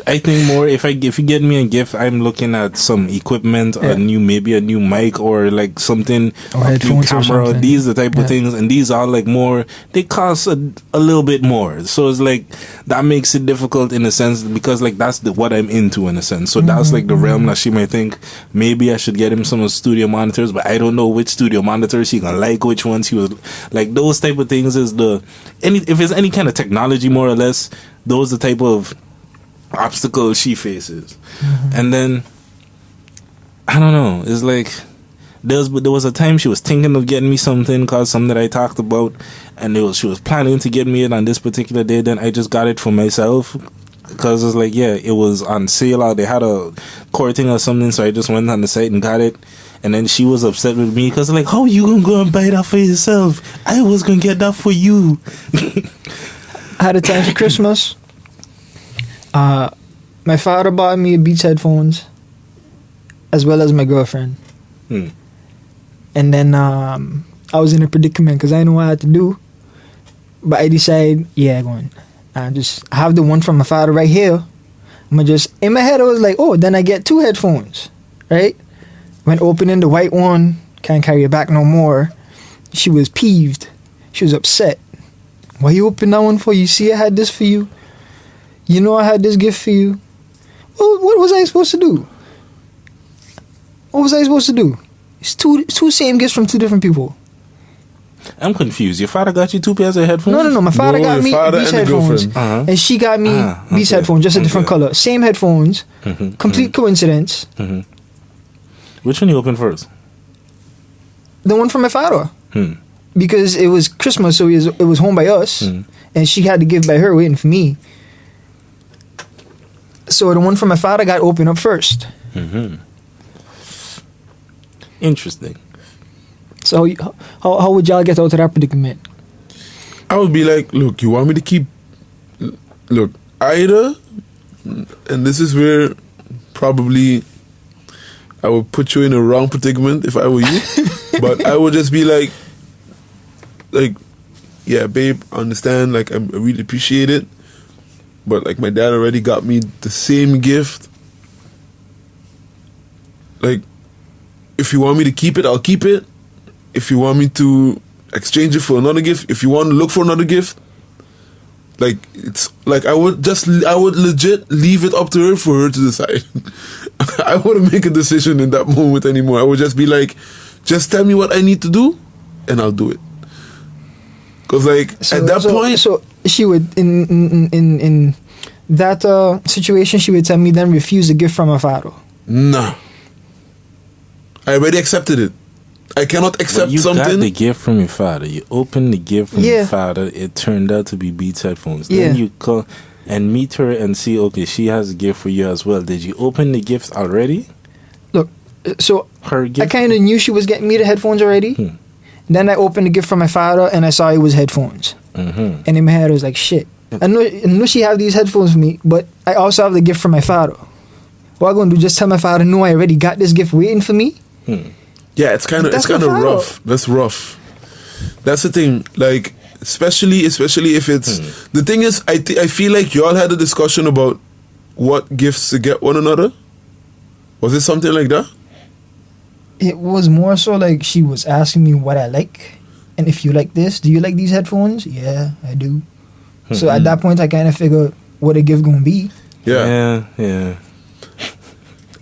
I think more if you get me a gift, I'm looking at some equipment, maybe a new mic or like something, Or a new headphones or camera. something. These are the type of things, and these are like more. They cost a little bit more, so it's like that makes it difficult in a sense because like that's what I'm into in a sense. So that's like the realm that she might think maybe I should get him some studio monitors, but I don't know which studio monitors she gonna like, which ones he was like. Those type of things is if it's any kind of technology more or less, those are the type of obstacle she faces. And then I don't know, it's like there was a time she was thinking of getting me something that I talked about, and she was planning to get me it on this particular day. Then I just got it for myself because it's like, yeah, it was on sale out. They had a courting or something, so I just went on the site and got it. And then she was upset with me because like, how you gonna go and buy that for yourself? I was gonna get that for you. I had a time for Christmas. My father bought me Beats headphones, as well as my girlfriend. And then I was in a predicament because I didn't know what I had to do. But I decided, I have the one from my father right here. In my head I was like, oh, then I get 2 headphones, right? When opening the white one, can't carry it back no more. She was peeved. She was upset. Why you open that one for? You see I had this for you. You know I had this gift for you. Well, what was I supposed to do? What was I supposed to do? It's two same gifts from 2 different people. I'm confused. Your father got you 2 pairs of headphones? No. My father No, got your me father Beats and the headphones. girlfriend. And she got me Beats okay. headphones, just a different Okay. color. Same headphones. Complete coincidence. Which one you open first? The one from my father. Because it was Christmas, so it was home by us. And she had to give by her waiting for me. So the one from my father got opened up first. Interesting. So how would y'all get out of that predicament? I would be like, look, you want me to keep... Look, either... And this is where probably I would put you in a wrong predicament if I were you. But I would just be like, yeah, babe, understand, like, I really appreciate it. But, like, my dad already got me the same gift. Like, if you want me to keep it, I'll keep it. If you want me to exchange it for another gift, if you want to look for another gift, like, it's like I would legit leave it up to her for her to decide. I wouldn't make a decision in that moment anymore. I would just be like, just tell me what I need to do and I'll do it. Because like at that point, so she would in that situation, she would tell me then refuse a gift from her father. nah, I already accepted it. I cannot accept you something. got the gift from your father. You opened the gift from your father. It turned out to be Beats headphones. Then you call and meet her and see, okay, she has a gift for you as well. Did you open the gift already? Look, so Her gift? I kind of knew she was getting me the headphones already. Then I opened the gift from my father and I saw it was headphones. And in my head I was like, shit. I know she have these headphones for me, but I also have the gift from my father. What I'm going to do, just tell my father, no, I already got this gift waiting for me? Yeah, it's kind of rough. That's rough. That's the thing. Like, especially if it's the thing is, I feel like y'all had a discussion about what gifts to get one another. Was it something like that? It was more so like she was asking me what I like, and if you like this, do you like these headphones? Yeah, I do. So at that point, I kind of figured what a gift gonna be. Yeah. Yeah.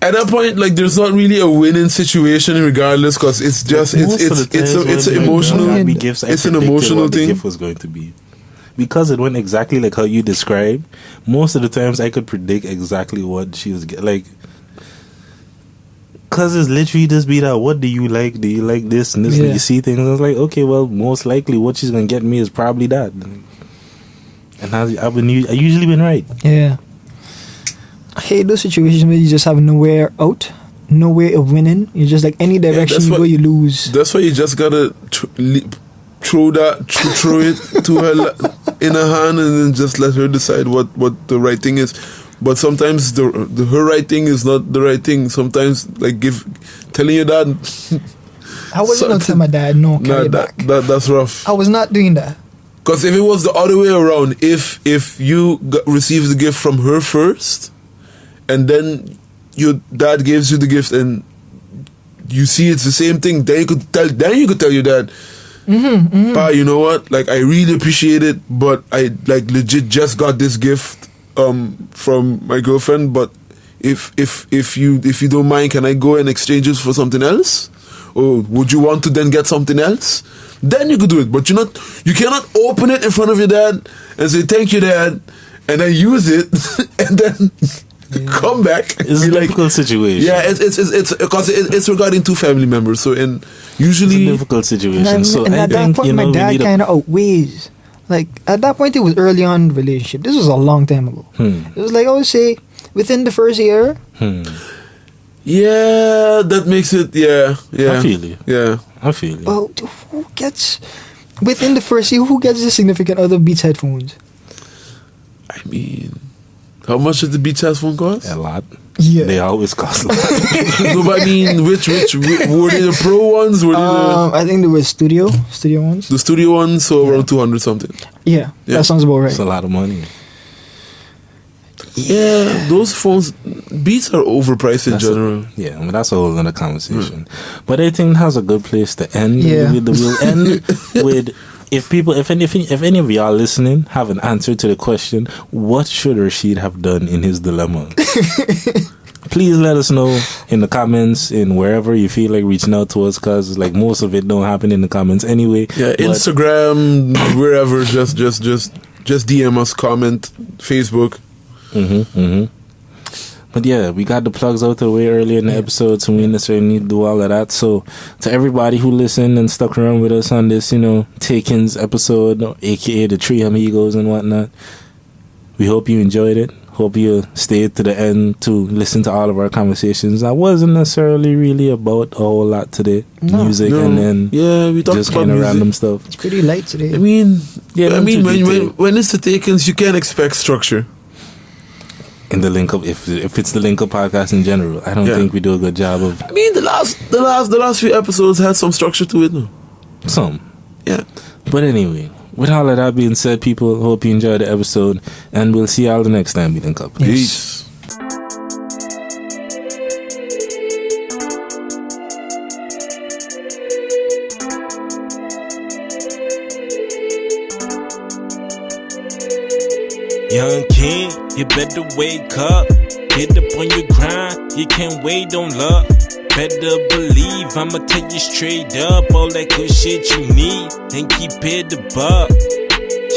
At that point, like, there's not really a winning situation, regardless, because it's just it's an emotional. It's an emotional thing. The gift was going to be because it went exactly like how you described. Most of the times, I could predict exactly what she was like. Cause it's literally just be that. What do you like? Do you like this and this? And you see things. I was like, okay, well, most likely what she's gonna get me is probably that. And I usually been right. Yeah. I hate those situations where you just have nowhere out, no way of winning. You're just like any direction you go, you lose. That's why you just gotta throw it to her in her hand and then just let her decide what the right thing is. But sometimes her right thing is not the right thing. Sometimes like telling your dad. I wasn't gonna tell my dad no. That's rough. I was not doing that. Because if it was the other way around, if you received the gift from her first, and then your dad gives you the gift, and you see it's the same thing, then you could tell your dad, Pa, you know what? Like I really appreciate it, but I like legit just got this gift from my girlfriend. But if you don't mind, can I go and exchange it for something else? Or would you want to then get something else? Then you could do it, but you cannot open it in front of your dad and say thank you, dad, and then use it and then come back. It's a difficult situation. Yeah, it's because it's regarding two family members. So usually it's a difficult situation. And at that point, my dad kind of outweighs. Like at that point, it was early on in the relationship. This was a long time ago. It was like I would say within the first year. Yeah, that makes it. Yeah. I feel you. Yeah, I feel you. Well, who gets within the first year? Who gets the significant other Beats headphones? I mean, how much does the Beats headphone cost? A lot. Yeah, they always cost a lot. No, but I mean, which were they the pro ones? Were they I think they were studio ones. The studio ones, so around 200 something. Yeah, that sounds about right. It's a lot of money. Yeah, those phones, Beats are overpriced in general. But that's a whole other conversation. But I think that's a good place to end. Yeah. We'll end with if any of y'all listening have an answer to the question, what should Rashid have done in his dilemma? Please let us know in the comments, in wherever you feel like reaching out to us, because like most of it don't happen in the comments anyway. Yeah, Instagram, wherever, just DM us, comment, Facebook. But yeah, we got the plugs out the way earlier in the episode, so we necessarily need to do all of that. So to everybody who listened and stuck around with us on this, Takens episode, aka the Three Amigos and whatnot, we hope you enjoyed it. Hope you stayed to the end to listen to all of our conversations. That wasn't necessarily really about a whole lot today. Music and then we talked just about kind of music. random stuff. It's pretty light today. I mean, when it's the Takens, you can't expect structure. In the link up, if it's the link up podcast in general, I don't think we do a good job of. I mean, the last few episodes had some structure to it, no? Some, yeah. But anyway, with all of that being said, people, hope you enjoyed the episode, and we'll see y'all the next time we link up. Peace. Young king, you better wake up. Get up on your grind, you can't wait, don't luck. Better believe, I'ma tell you straight up. All that good shit you need, and keep it a buck.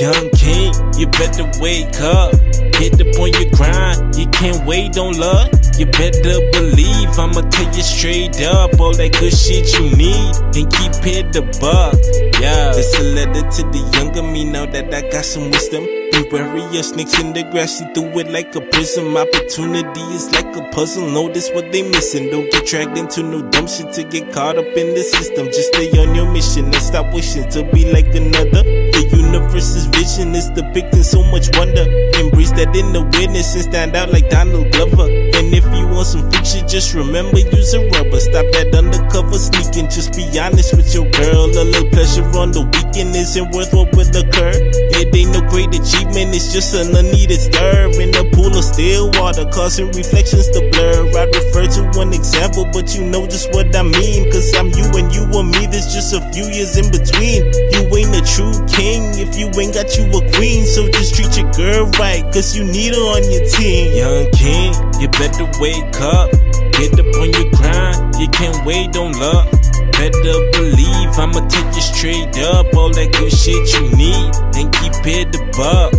Young king, you better wake up. Get up on your grind, you can't wait, don't luck. You better believe, I'ma tell you straight up. All that good shit you need, and keep it a buck. Yeah, it's a letter to the younger me now that I got some wisdom. Beware of snakes in the grass, see through it like a prism. Opportunity is like a puzzle, notice what they missing. Don't get dragged into no dumb shit to get caught up in the system. Just stay on your mission and stop wishing to be like another. The universe's vision is depicting so much wonder. Embrace that inner witness and stand out like Donald Glover. And if you want some fiction, just remember use a rubber. Stop that undercover sneaking, just be honest with your girl. A little pleasure on the weekend isn't worth what would occur. It ain't no great achievement, it's just an unneeded stir in a pool of still water, causing reflections to blur. I refer to one example, but you know just what I mean. Cause I'm you and you and me, there's just a few years in between. You ain't a true king if you ain't got you a queen. So just treat your girl right, cause you need her on your team. Young king, you better wake up. Get up on your grind, you can't wait, don't luck. Better believe, I'ma take you straight up. All that good shit you need, and keep it a buck.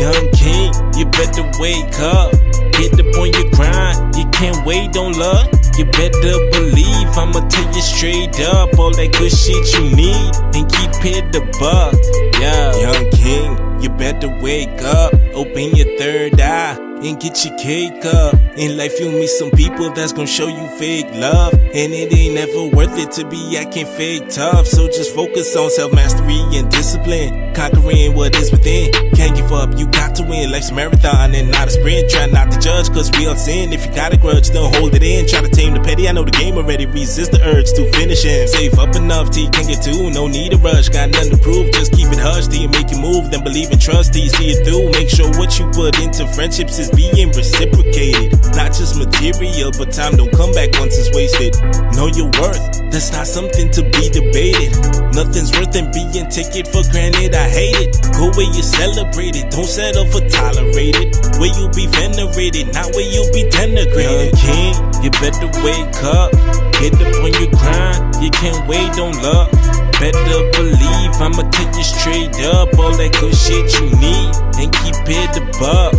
Young king, you better wake up. Get up on your grind, you can't wait, don't luck. You better believe, I'ma tell you straight up. All that good shit you need, and keep it a buck. Yeah, young king, you better wake up. Open your third eye and get your cake up. In life you'll meet some people that's gonna show you fake love, and it ain't never worth it to be acting fake tough. So just focus on self-mastery and discipline, conquering what is within. Can't give up, you got to win. Life's a marathon and not a sprint. Try not to judge, cause we all sin. If you got a grudge, don't hold it in. Try to tame the petty, I know the game already. Resist the urge to finish him. Save up enough till you can get to, no need to rush. Got nothing to prove, just keep it hush till you make your move. Then believe and trust till you see it through. Make sure what you put into friendships is being reciprocated. Not just material, but time don't come back once it's wasted. Know your worth, that's not something to be debated. Nothing's worth than being taken for granted. I hate it. Go where you celebrate it, don't settle for tolerated. Where you be venerated, not where you be denigrated. Young king, you better wake up. Get up on your grind, you can't wait, don't look. Better believe, I'ma tell you straight up all that good shit you need, and keep it above.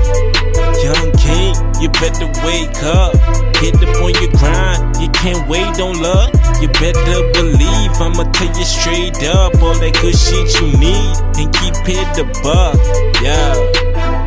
Young king, you better wake up. Get up on your grind, you can't wait, don't look. You better believe, I'ma tell you straight up all that good shit you need, and keep it above. Yeah.